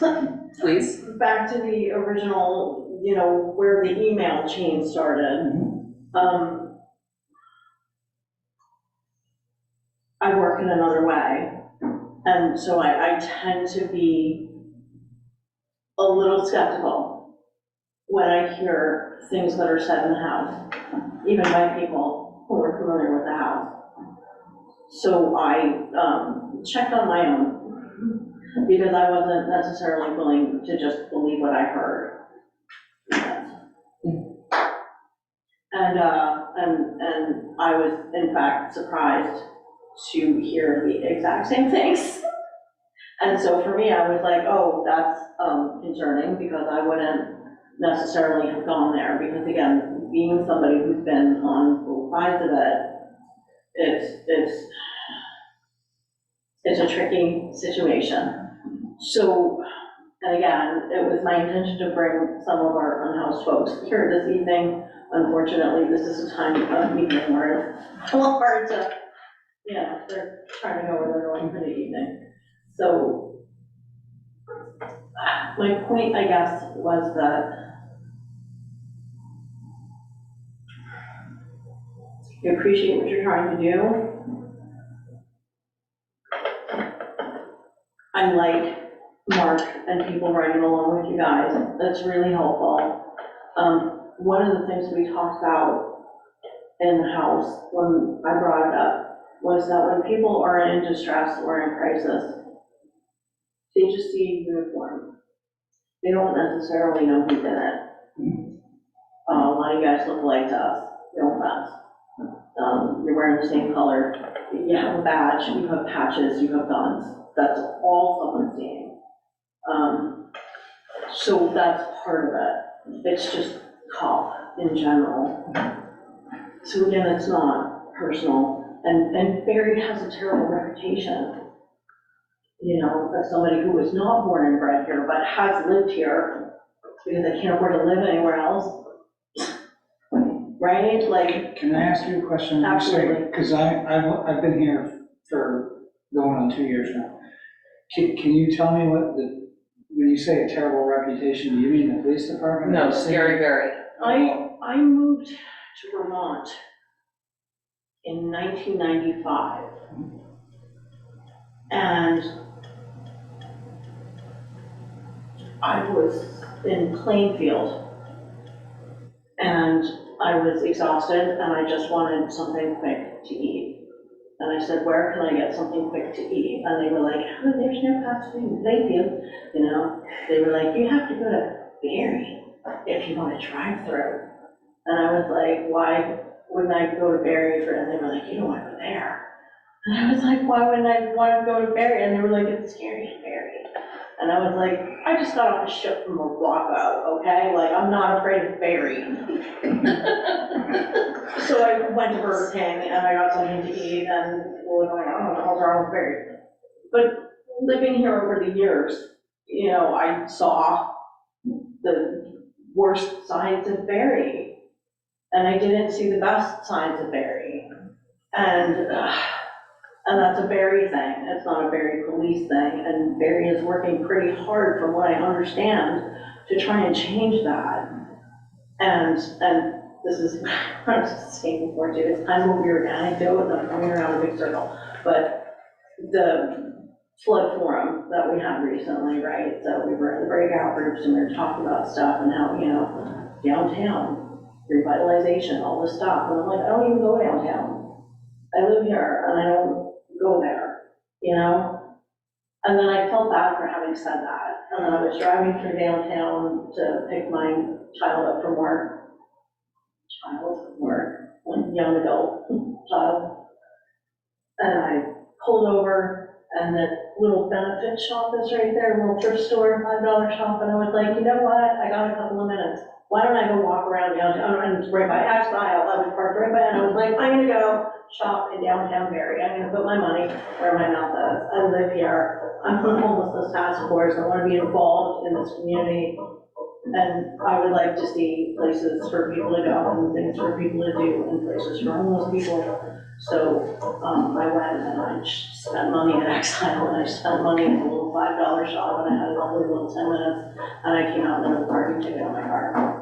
Please. back to the original, you know, where the email chain started. I work in another way, and so I tend to be a little skeptical when I hear things that are said in the house, even by people who are familiar with the house. So I checked on my own, because I wasn't necessarily willing to just believe what I heard. And I was in fact surprised to hear the exact same things. And so for me, I was like, oh, that's concerning, because I wouldn't necessarily have gone there, because again, being somebody who's been on both sides of it, it's a tricky situation. So, and again, it was my intention to bring some of our unhoused folks here this evening. Unfortunately, this is a time of meeting where it's a little hard to, you know, they're trying to know where they're going for the evening. So my point, I guess, was that I appreciate what you're trying to do. I like Mark and people riding along with you guys. That's really helpful. One of the things we talked about in the house when I brought it up was that when people are in distress or in crisis, they just see a uniform. They don't necessarily know who did it. A lot of you guys look alike to us, no offense. You're wearing the same color, you have a badge, you have patches, you have guns. That's all someone's seeing. So that's part of it. It's just cop in general. So again, it's not personal. And Barre has a terrible reputation. You know, as somebody who was not born and bred here, but has lived here because they can't afford to live anywhere else. Right? Like, Can I ask you a question? Absolutely. Because I've been here for going on 2 years now. Can you tell me when you say a terrible reputation, do you mean the police department? No, or the city? scary Barry. I moved to Vermont in 1995. And I was in Plainfield. And I was exhausted and I just wanted something quick to eat. And I said, where can I get something quick to eat? And they were like, oh, there's no fast food, thank you. You know, they were like, you have to go to Barre if you want to drive through. And I was like, why wouldn't I go to Barre for, and they were like, you don't want to go there. And I was like, why wouldn't I want to go to Barre? And they were like, it's scary in Barre. And I was like, I just got off a ship from Morocco, okay? Like, I'm not afraid of Barre. So I went to Burger King and I got something to eat, and people were like, I don't know what the hell's wrong with Barre. But living here over the years, you know, I saw the worst sides of Barre, and I didn't see the best sides of Barre. And that's a Barre thing, it's not a Barre police thing, and Barre is working pretty hard, from what I understand, to try and change that. And this is what I was saying before too, it's kind of a weird anecdote, and I'm coming around a big circle, but the flood forum that we had recently, right? So we were in the breakout groups and we were talking about stuff and how, downtown, revitalization, all this stuff. And I'm like, I don't even go downtown. I live here and I don't go there, And then I felt bad for having said that. And then I was driving through downtown to pick my child up from work. One young adult child. And I pulled over and the little benefit shop is right there, a little thrift store, $5 shop. And I was like, you know what? I got a couple of minutes. Why don't I go walk around downtown? And it's right by X aisle, I was parked right by, and I was like, I'm gonna go shop in downtown Barre. I'm gonna put my money where my mouth is. I live here. I'm on homelessness task force. I want to be involved in this community. And I would like to see places for people to go and things for people to do and places for homeless people. So I went and I spent money at Exile and I spent money at a little $5 shop and I had a lovely little 10 minutes and I came out and there was a parking ticket on my car.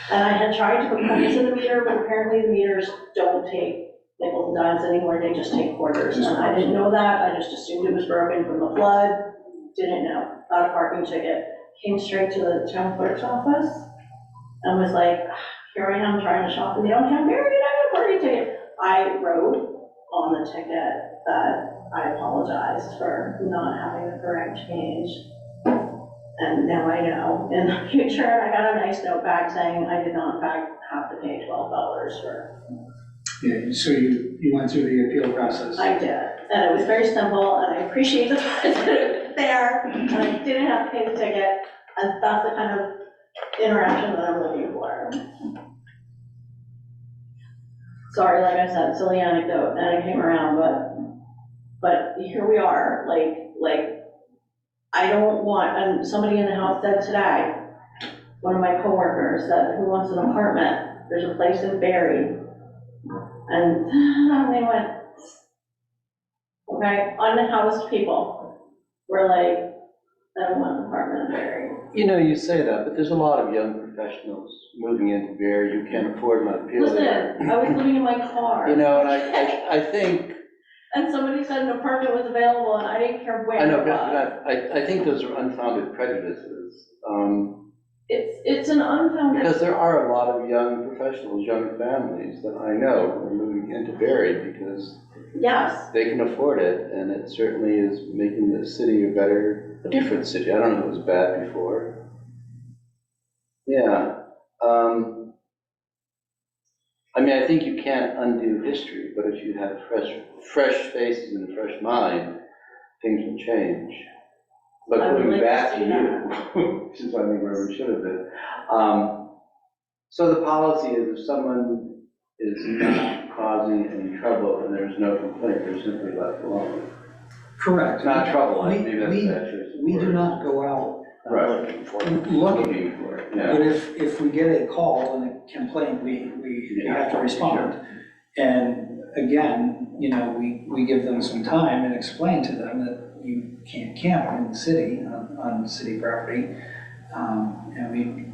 And I had tried to put coins in the meter, but apparently the meters don't take nickels and dimes anymore, they just take quarters. And I didn't know that, I just assumed it was broken from the flood, didn't know, got a parking ticket. Came straight to the town clerk's office and was like, here I am trying to shop in downtown Barre and I got a parking ticket. I wrote on the ticket that I apologized for not having the correct change. And now I know in the future, I got a nice note back saying I did not in fact have to pay $12 for. Yeah, so you went through the appeal process? I did, and it was very simple, and I appreciate the fact that it was there, and I didn't have to pay the ticket, and that's the kind of interaction that I'm looking for. Sorry, like I said, silly anecdote, and I came around, but here we are, like, I don't want, and somebody in the house said today, one of my coworkers said, who wants an apartment? There's a place in Barre. And they went, okay, unhoused people were like, I don't want an apartment in Barre. You say that, but there's a lot of young professionals moving into Barre. You can't afford an appeal. Listen, I was living in my car. And I think. And somebody said an apartment was available and I didn't care where I know, it was. but I think those are unfounded prejudices. It's an unfounded. Because there are a lot of young professionals, young families that I know who are moving into Barre because yes, they can afford it, and it certainly is making the city a different city. I don't know if it was bad before. Yeah. I think you can't undo history, but if you have fresh faces and a fresh mind, things will change. But going back to you, which is I think where we should have been. So the policy is if someone is not causing any trouble and there's no complaint, they're simply left alone. Correct. Not trouble, maybe that's a bad choice of We do words. not go out Right. looking Looking for it, yeah. But if we get a call and a complaint, we have to respond. And again, we give them some time and explain to them that you can't camp in the city, on city property. And we,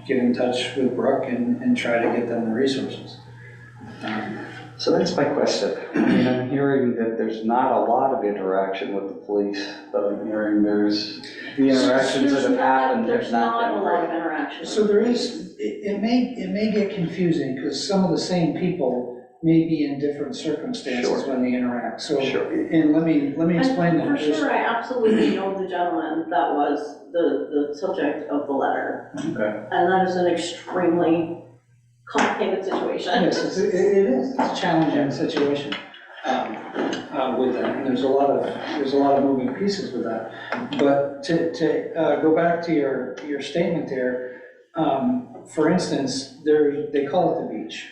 get in touch with Brooke and try to get them the resources. So that's my question. I'm hearing that there's not a lot of interaction with the police, but I'm hearing there's the interactions that have happened have There's not not a been lot of great. interaction. So there is, it may get confusing because some of the same people may be in different circumstances Sure. when they interact. So, Sure. and let me explain that. For sure, I absolutely know the gentleman that was the subject of the letter. Okay. And that is an extremely complicated situation. Yes, it is. It's a challenging situation with that, and there's a lot of moving pieces with that. But to go back to your statement there, for instance, they call it the beach,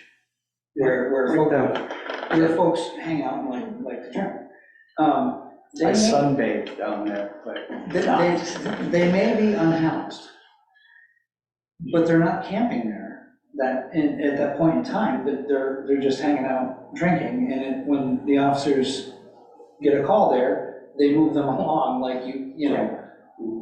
where folks hang out and like to drink. I sunbathed down there, but They may be unhoused, but they're not camping there. At that point in time, that they're just hanging out drinking, and when the officers get a call there, they move them along like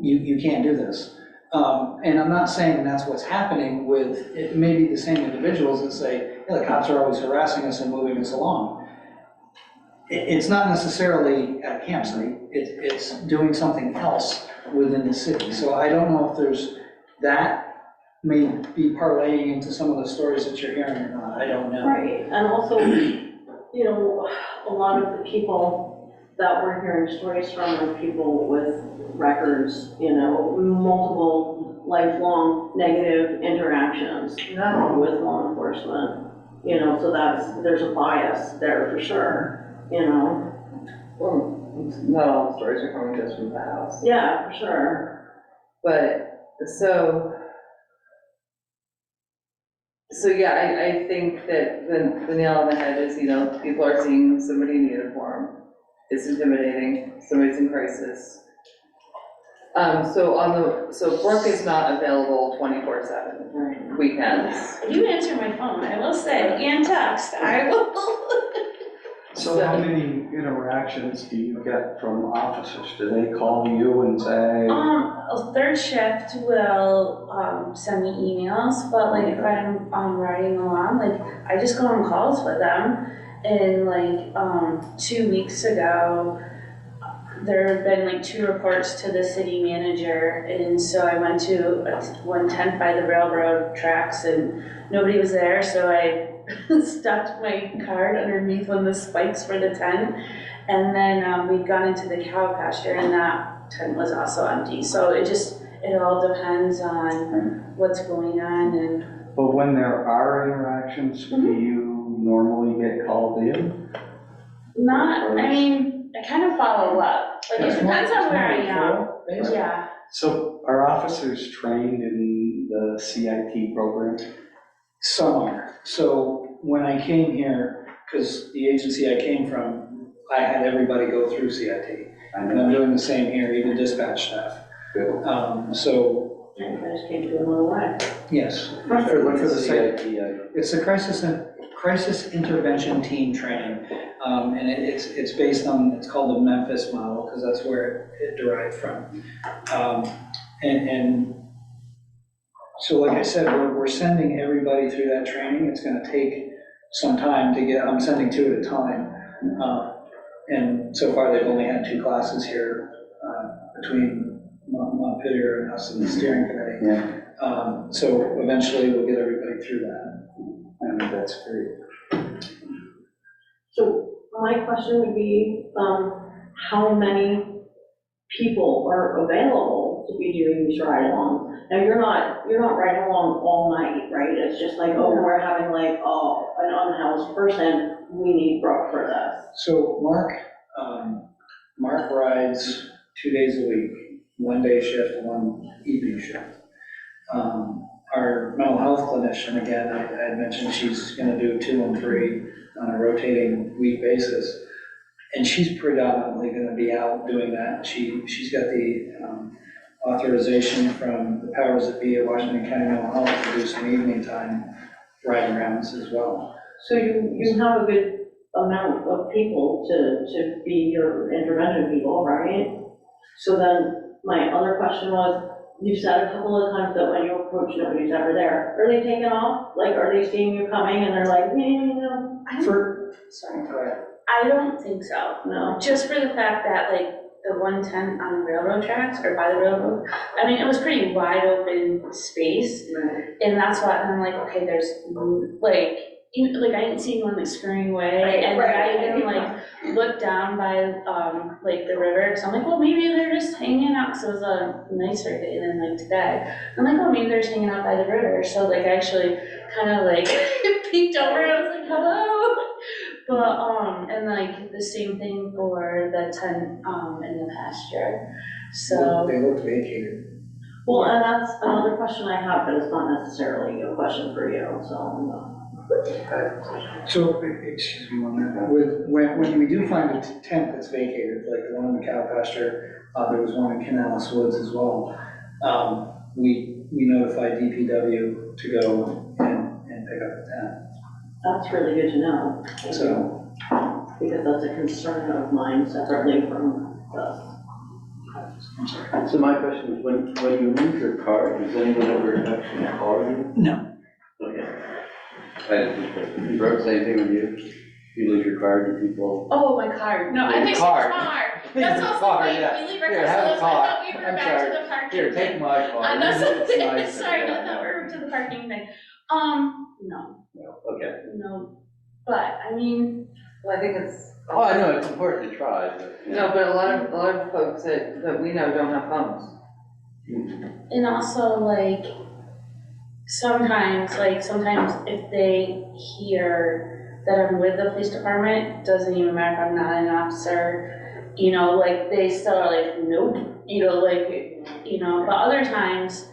you can't do this. And I'm not saying that's what's happening with, it may be the same individuals that say, yeah, the cops are always harassing us and moving us along. It's not necessarily at a campsite, it's doing something else within the city. So I don't know if there's, that may be parlaying into some of the stories that you're hearing or not, I don't know. Right, and also, you know, a lot of the people that we're hearing stories from are people with records, you know, multiple lifelong negative interactions with law enforcement. You know, so there's a bias there for sure, you know. Well, not all the stories are coming just from the house. Yeah, for sure. But, so yeah, I think that the nail on the head is, you know, people are seeing somebody in uniform. It's intimidating, somebody's in crisis. So Brooke is not available 24/7, Right. weekends. I do answer my phone, I will say, and text, I will. So how many interactions do you get from officers? Do they call you and say? Third shift will, send me emails, but like if I'm, riding along, like, I just go on calls with them. And like, 2 weeks ago, there have been like 2 reports to the city manager, and so I went to one tent by the railroad tracks and nobody was there, so I stuffed my card underneath one of the spikes for the tent, and then we'd gone into the cow pasture and that tent was also empty, so it all depends on what's going on. And But when there are interactions, do you normally get called in? not, I mean, I kind of follow up, like it depends on where I am, yeah. So are officers trained in the CIT program? Some are. So when I came here, because the agency I came from, I had everybody go through CIT. And I'm doing the same here, even dispatch staff. Good. So, You guys came to another way. yes. What's the CIT? It's a crisis intervention team training. And it's based on, it's called the Memphis model, because that's where it derived from. And so like I said, we're sending everybody through that training. It's gonna take some time to get, I'm sending 2 at a time. And so far, they've only had 2 classes here between Montpelier and us and the steering committee. Yeah. So eventually, we'll get everybody through that. I think that's great. So my question would be, how many people are available to be doing these ride-alongs? Now, you're not riding along all night, right? It's just like, oh, we're having like, oh, an unhoused person, we need Brooke for this. So Mark rides 2 days a week, 1 day shift, 1 evening shift. Our mental health clinician, again, I had mentioned she's gonna do 2 and 3 on a rotating week basis. And she's predominantly gonna be out doing that. She's got the authorization from the powers that be at Washington County Mental Health to do some evening time riding rounds as well. So you have a good amount of people to be your intervention people, right? So then my other question was, you said a couple of times that when you approach, nobody's ever there. Are they taking off? Like, are they seeing you coming and they're like, no? Sorry. I don't think so, no, just for the fact that like the 110 on the railroad tracks or by the railroad, I mean, it was pretty wide open space. And that's why I'm like, okay, there's like, I didn't see anyone like scurrying away. And I even like looked down by like the river, so I'm like, well, maybe they're just hanging out, because it was a nicer day than like today. I'm like, oh, maybe they're just hanging out by the river. So like I actually kind of like peeked over and I was like, hello. But, and like the same thing for the tent in the pasture, so. They look vacated. Well, and that's another question I have, but it's not necessarily a question for you, so. So, excuse me one minute, when we do find a tent that's vacated, like the one in the cow pasture, there was one in Canales Woods as well, we notify DPW to go and pick up the tent. That's really good to know. So, Because that's a concern of mine separately from us. So my question is, when you lose your car, does anyone ever actually call you? No. Okay. I didn't think that. Brooke, same thing with you? You lose your car, do people? Oh, my car. No, I Your think car. car. Your That's also car, like, yeah. we leave our Here, car, have a so I car. thought we were I'm back sorry. to the parking Here, take thing. my car. That's It's nicer, sorry, yeah, I thought we no. were to the parking thing. No, No, okay. no, but I mean, Well, I think it's. Oh, I know, it's important to try, but. yeah. No, but a lot of folks that we know don't have phones. And also, like, sometimes if they hear that I'm with the police department, doesn't even matter if I'm not an officer, you know, like, they still are like, nope, you know, like, you know, but other times,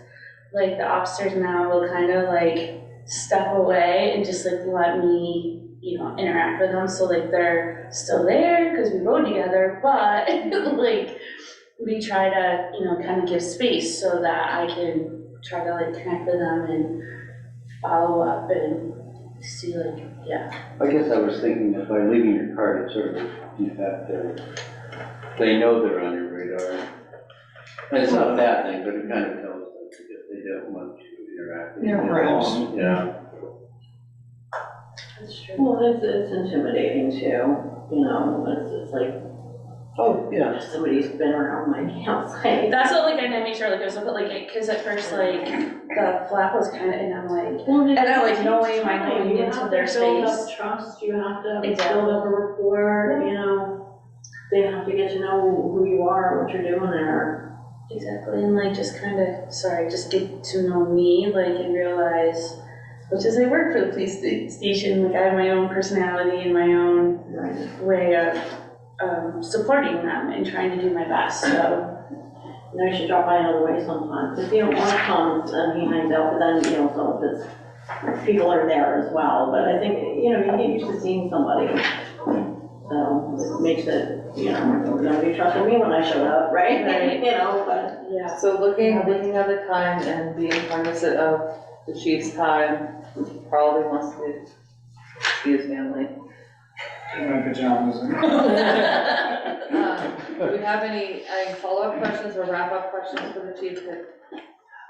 like, the officers now will kind of like step away and just like let me, you know, interact with them, so like they're still there because we rode together, but like, we try to, you know, kind of give space so that I can try to like connect with them and follow up and see like, yeah. I guess I was thinking that by leaving your card, it's sort of, you have to, they know they're on your radar. And it's not a bad thing, but it kind of tells them that they don't want to interact with you. Yeah, perhaps. Yeah. That's true. Well, it's intimidating too, you know, it's like, Oh, yeah. somebody's been around my campsite. That's what, like, I didn't make sure, like, it was, like, cause at first, like, the flap was kind of, and I'm like, And I'm like, no way am I going You into have their to build space. up trust, you have to Exactly. build up a rapport, you know, they have to get to know who you are, what you're doing there. Exactly, and like, just kind of, just get to know me, like, and realize, which is, I work for the police station, like, I have my own personality and my own way of supporting them and trying to do my best, so. You know, you should drop by another way sometimes. If you don't want to come, and he hangs out, but then, you know, some of his people are there as well. But I think, you know, you get used to seeing somebody. So it makes it, you know, nobody trusted me when I showed up, right? Right. You know, but. Yeah. So looking at the time and being cognizant of the chief's time, he probably wants to see his family. In my pajamas. Do we have any follow-up questions or wrap-up questions for the chief?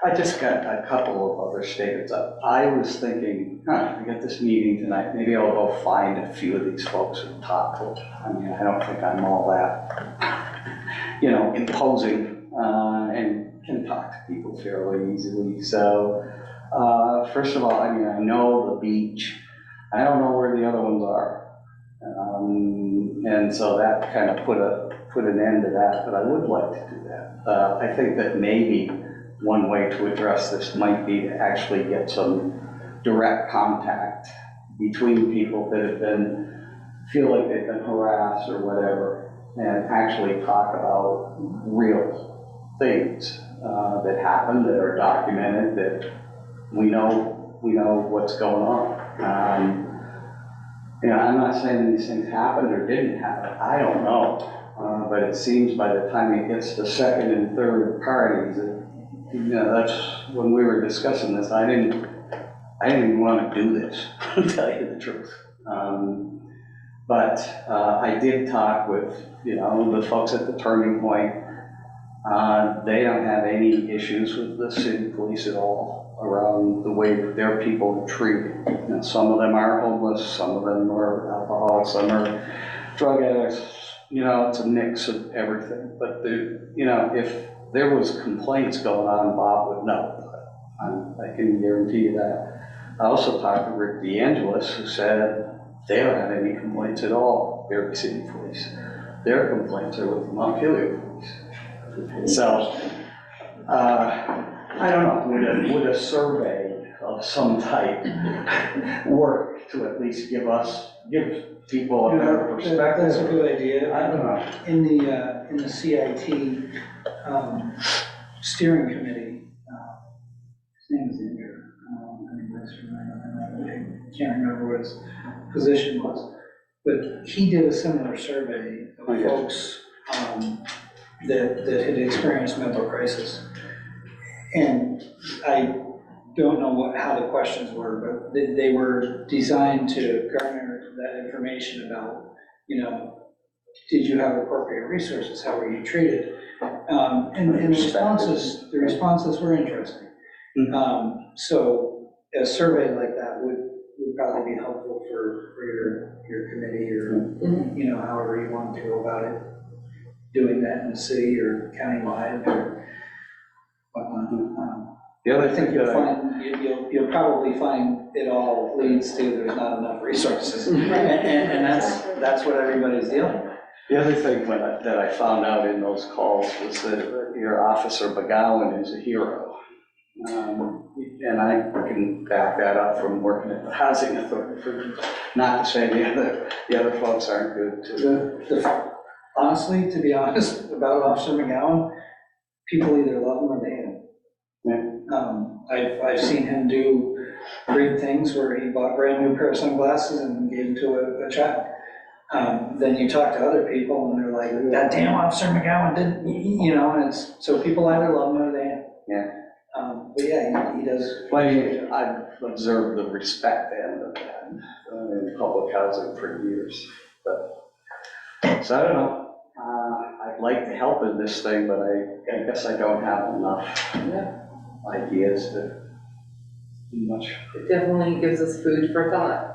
I just got a couple of other statements. I was thinking, we got this meeting tonight, maybe I'll go find a few of these folks and talk to them. I mean, I don't think I'm all that, you know, imposing, and can talk to people fairly easily. So, first of all, I mean, I know the beach. I don't know where the other ones are. And so that kind of put an end to that, but I would like to do that. I think that maybe one way to address this might be to actually get some direct contact between people that feel like they've been harassed or whatever, and actually talk about real things that happen, that are documented, that we know what's going on. You know, I'm not saying these things happened or didn't happen, I don't know. But it seems by the time it gets to second and third parties, you know, that's when we were discussing this, I didn't even want to do this, to tell you the truth. But I did talk with, you know, the folks at the Turning Point. They don't have any issues with the city police at all around the way that their people are treated. You know, some of them are homeless, some of them are alcoholics, some are drug addicts. You know, it's a mix of everything. But you know, if there was complaints going on, Bob would know. I can guarantee you that. I also talked to Rick DeAngelis, who said they don't have any complaints at all, Barre City Police. Their complaints are with Montpelier Police. So, I don't know, would a survey of some type work to at least give people a better perspective? That's a good idea. I don't know. In the CIT steering committee, his name is Andrew. I can't remember what his position was, but he did a similar survey of folks that had experienced mental crisis. And I don't know how the questions were, but they were designed to garner that information about, you know, did you have appropriate resources? How were you treated? And the responses were interesting. So a survey like that would probably be helpful for your committee or, you know, however you want to go about it, doing that in the city or countywide or whatnot. The other I think thing you'll that find, you'll probably find it all leads to there's not enough resources. And that's what everybody's dealing with. The other thing that I found out in those calls was that your Officer McGowan is a hero. And I can back that up from working at the housing authority, not to say the other folks aren't good too. Honestly, to be honest about Officer McGowan, people either love him or they hate him. I've seen him do great things where he bought a brand new pair of sunglasses and gave them to a child. Then you talk to other people and they're like, that damn Officer McGowan didn't, you know, and it's, so people either love him or they hate him. Yeah. But yeah, he does. Well, I've observed the respect end of that in public housing for years. But, so I don't know. I'd like to help in this thing, but I guess I don't have enough ideas to do much. It definitely gives us food for thought.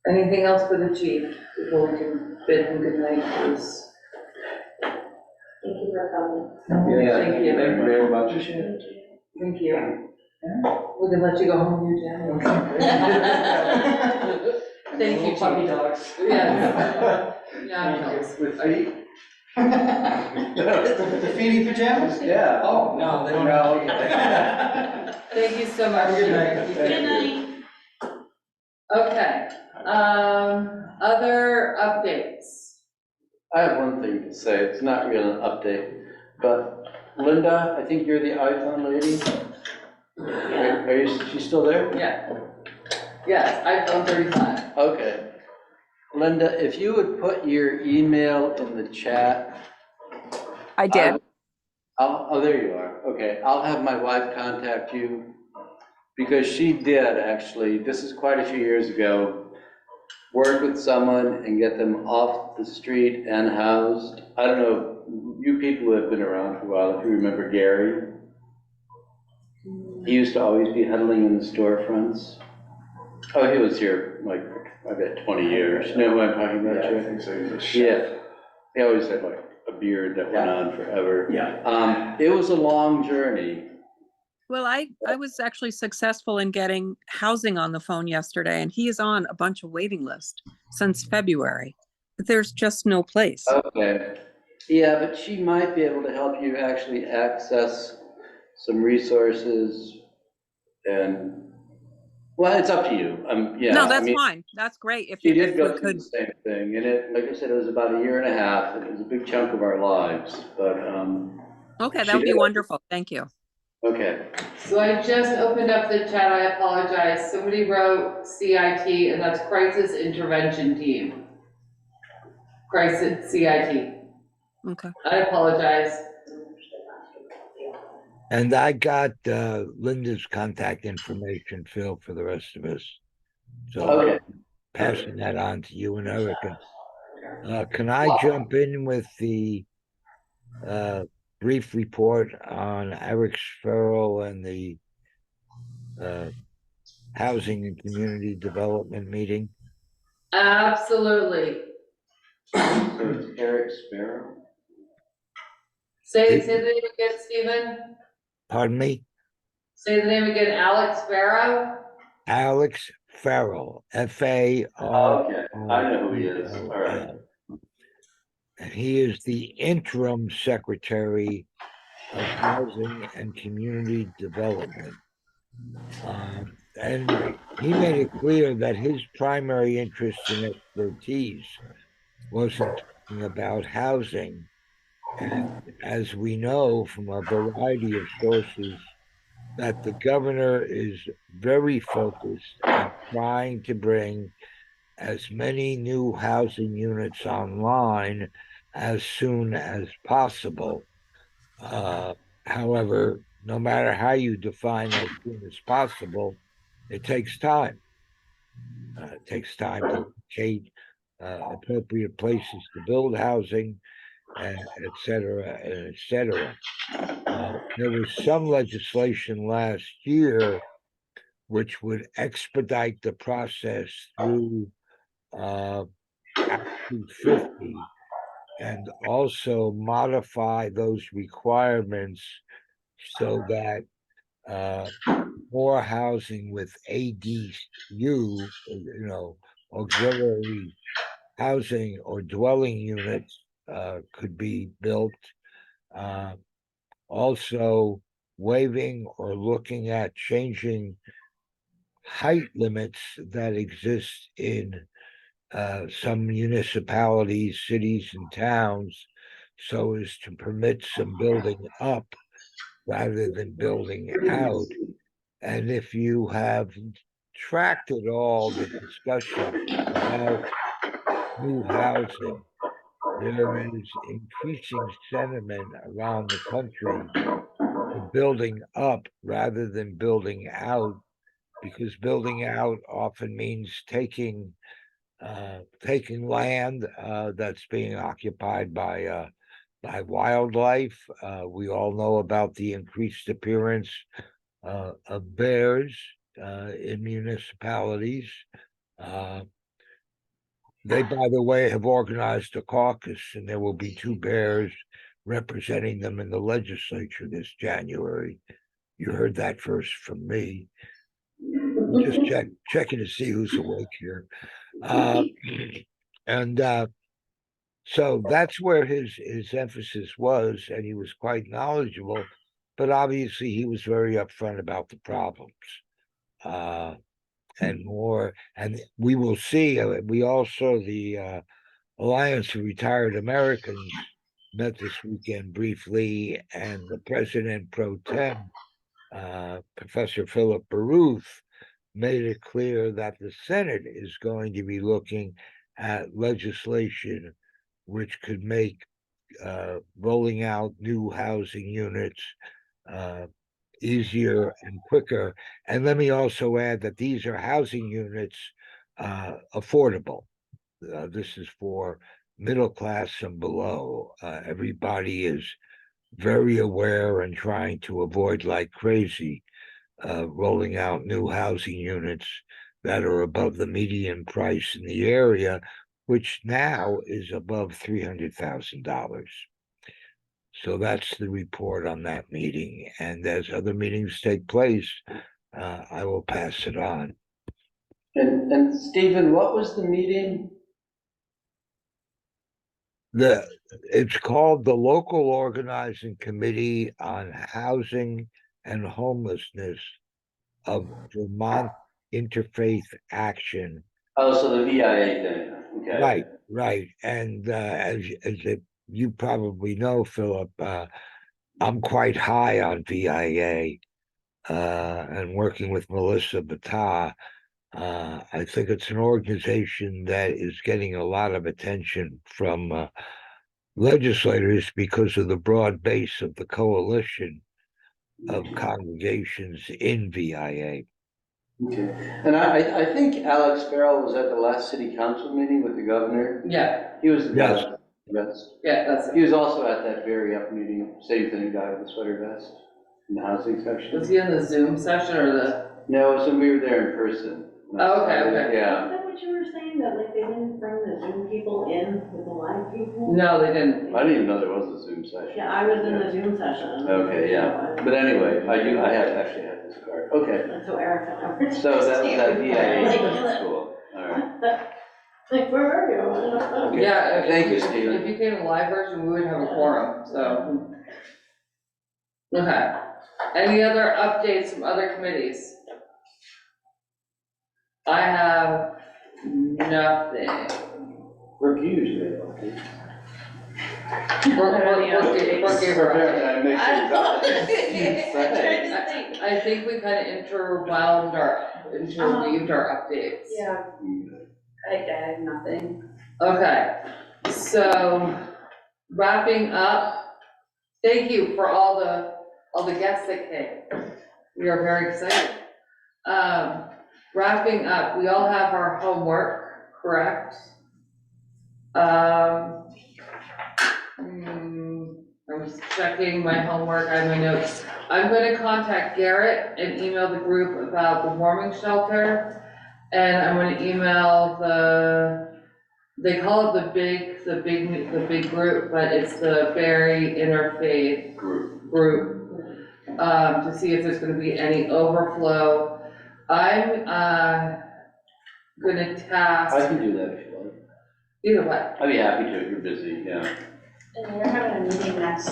Anything else for the chief before we can bid him good night, please? Thank you for coming. Yeah, Thank you. Thank you very much. Thank you. We can let you go home, you Jen. Thank you, Puppy Chief. dogs. Yes. Yeah. With feet? The feety pajamas? Yeah. Oh, no, they don't have feet. Thank you so much. Have a good night. Good night. Okay, other updates? I have one thing to say. It's not really an update, but Linda, I think you're the iPhone lady. Are you, she's still there? Yeah. Yes, iPhone 35. Okay. Linda, if you would put your email in the chat. I did. Oh, there you are. Okay, I'll have my wife contact you because she did actually, this is quite a few years ago, work with someone and get them off the street and housed. I don't know, you people who have been around for a while, if you remember Gary. He used to always be huddling in the storefronts. Oh, he was here like, I bet 20 years. You know who I'm talking about, Yeah, I Jeff? think so. He's a chef. Yeah, he always had like a beard that went on forever. Yeah. It was a long journey. Well, I was actually successful in getting housing on the phone yesterday, and he is on a bunch of waiting list since February, but there's just no place. Okay. Yeah, but she might be able to help you actually access some resources and, well, it's up to you. Yeah. No, that's I mean, fine. That's great. If she you did go through could. the same thing, and it, like I said, it was about a year and a half, and it was a big chunk of our lives, but, Okay, she that would be did. wonderful. Thank you. Okay. So I just opened up the chat, I apologize. Somebody wrote CIT, and that's Crisis Intervention Team. Crisis CIT. Okay. I apologize. And I got Linda's contact information, Phil, for the rest of us. So Okay. passing that on to you and Erica. Can I jump in with the brief report on Eric Farrell and the Housing and Community Development meeting? Absolutely. So it's Eric Sparrow? Say the name again, Stephen. Pardon me? Say the name again, Alex Sparrow. Alex Farrell, F-A-R. Okay, I know who he is. All right. And he is the interim secretary of Housing and Community Development. And he made it clear that his primary interest and expertise wasn't talking about housing. And as we know from a variety of sources, that the governor is very focused on trying to bring as many new housing units online as soon as possible. However, no matter how you define as soon as possible, it takes time. It takes time to locate appropriate places to build housing, and et cetera, and et cetera. There was some legislation last year which would expedite the process through Act 250 and also modify those requirements so that more housing with ADU, auxiliary housing or dwelling units could be built. Also waiving or looking at changing height limits that exist in some municipalities, cities, and towns, so as to permit some building up rather than building out. And if you have tracked at all the discussion about new housing, there is increasing sentiment around the country for building up rather than building out, because building out often means taking land that's being occupied by wildlife. We all know about the increased appearance of bears in municipalities. They, by the way, have organized a caucus, and there will be 2 bears representing them in the legislature this January. You heard that first from me. Just checking to see who's awake here. So that's where his emphasis was, and he was quite knowledgeable, but obviously he was very upfront about the problems. And we will see, we also, the Alliance of Retired Americans met this weekend briefly, and the president pro tem, Professor Philip Baruth, made it clear that the Senate is going to be looking at legislation which could make rolling out new housing units easier and quicker. And let me also add that these are housing units affordable. This is for middle class and below. Everybody is very aware and trying to avoid like crazy rolling out new housing units that are above the median price in the area, which now is above $300,000. So that's the report on that meeting. And as other meetings take place, I will pass it on. And Stephen, what was the meeting? It's called the Local Organizing Committee on Housing and Homelessness of Vermont Interfaith Action. Oh, so the VIA thing. Okay. Right. And as you probably know, Philip, I'm quite high on VIA, and working with Melissa Bata. I think it's an organization that is getting a lot of attention from legislators because of the broad base of the coalition of congregations in VIA. Okay. And I think Alex Farrell was at the last city council meeting with the governor. Yeah, He was the Yes. guy with the vest. yeah, that's He it. was also at that very up meeting, same thing, guy with the sweater vest in the housing section. Was he in the Zoom session or the? No, so we were there in person. Oh, okay. Yeah. Is that what you were saying, that like they didn't bring the Zoom people in with the live people? No, they didn't. I didn't even know there was a Zoom session. Yeah, I was in the Zoom session. Okay, yeah. But anyway, I actually had this card. Okay. And so Erica and I were. So that VIA, Like, that's cool. All right. Like, where are you? Okay. Yeah. Thank you, If Stephen. you came in live version, we would have a quorum, so. Okay. Any other updates from other committees? I have nothing. We're usually okay. Brooke gave her update. I make sure you got that. I think we kind of interweaved our updates. Yeah, I have nothing. Okay, so wrapping up, thank you for all the guests that came. We are very excited. Wrapping up, we all have our homework, correct? I'm just checking my homework, I have my notes. I'm gonna contact Garrett and email the group about the warming shelter. And I'm gonna email they call it the big group, but it's the Barre Interfaith group, to see if there's gonna be any overflow. I'm, gonna I task, can do that if you like. either way. I'd be happy to if you're busy, yeah. And we're having a meeting next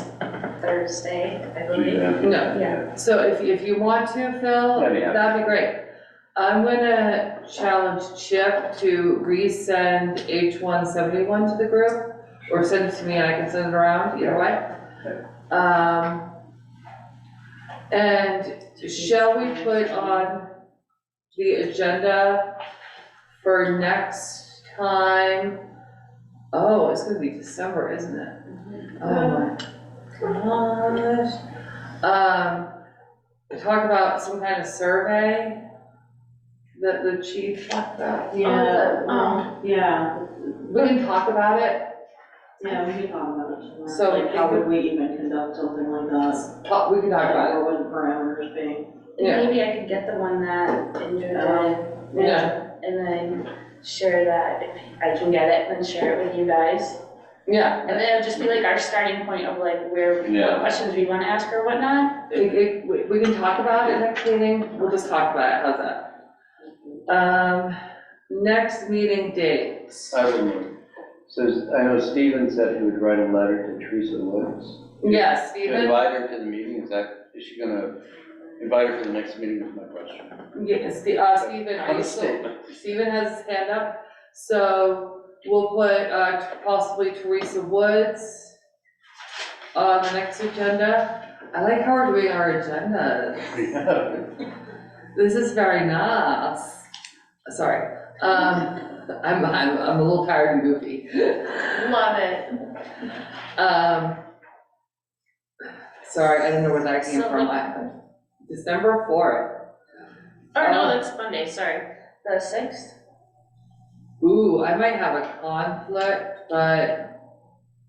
Thursday, I believe. No, Yeah. so if you want to, Phil, That'd be happy. that'd be great. I'm gonna challenge Chip to resend H171 to the group, or send it to me and I can send it around, either way. And shall we put on the agenda for next time? Oh, it's gonna be December, isn't it? Oh my gosh. Talk about some kind of survey that the chief talked about. Yeah, yeah, We can talk about it, yeah, we can talk about it. So Like, how we would we even conduct something like that? we can talk about What would the parameters be? Yeah. Maybe I could get the one that Indra did. Yeah. And then share that, if I can get it, then share it with you guys. it. Yeah, And then it'll just be like our starting point of like what Yeah. questions we wanna ask or whatnot. we can talk about it next meeting, we'll just talk about it, how's that? Next meeting dates. I would move. So I know Stephen said he would write a letter to Teresa Woods. Yes, To Stephen? invite her to the meeting, is she gonna invite her to the next meeting is my question. Yeah, Stephen, are On you the still, statement. Stephen has his hand up, so we'll put, possibly Teresa Woods on the next agenda. I like how we're doing our agendas. Yeah. This is very nice. Sorry, I'm a little tired and goofy. Love it. Sorry, I didn't know where that came So from. December 4th. Or no, that's Monday, sorry. The 6th? Ooh, I might have a conflict, but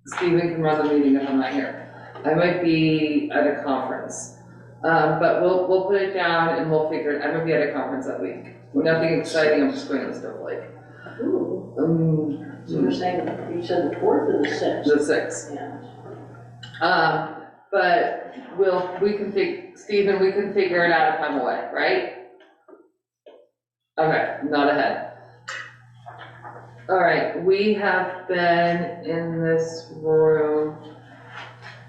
Stephen can run the meeting if I'm not here. I might be at a conference. But we'll put it down and we'll figure it, I'm gonna be at a conference that week. Nothing exciting, I'm just going to Snowflake. Ooh, so you're saying, you said the 4th or the 6th? The 6th. Yeah. But Stephen, we can figure it out if I'm away, right? Okay, not ahead. All right, we have been in this room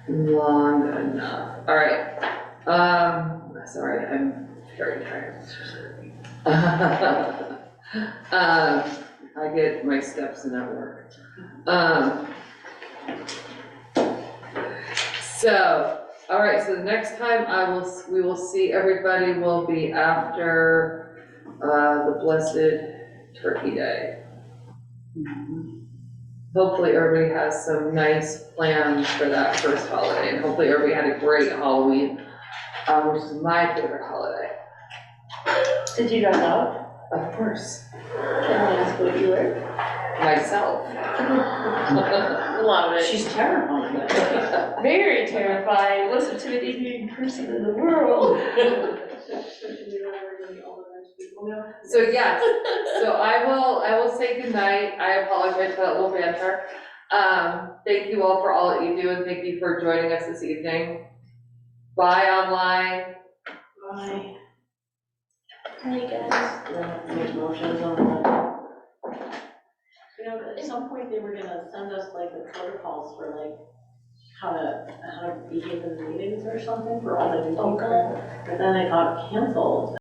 long enough. All right, sorry, I'm very tired. I get my steps in at work. So, all right, so the next time we will see everybody will be after, the Blessed Turkey Day. Hopefully everybody has some nice plans for that first holiday, and hopefully everybody had a great Halloween, which is my favorite holiday. Did you dress up? Of course, Can I ask what you were? myself. Love it. She's terrifying. Very terrifying, most intimidating person in the world. So yes, so I will say goodnight. I apologize for that little banter. Thank you all for all that you do, and thank you for joining us this evening. Bye online. Bye. Hi, guys. Yeah, make motions on that. You know, at some point they were gonna send us like the protocols for like how to behave in meetings or something for all the new people. But then they got canceled.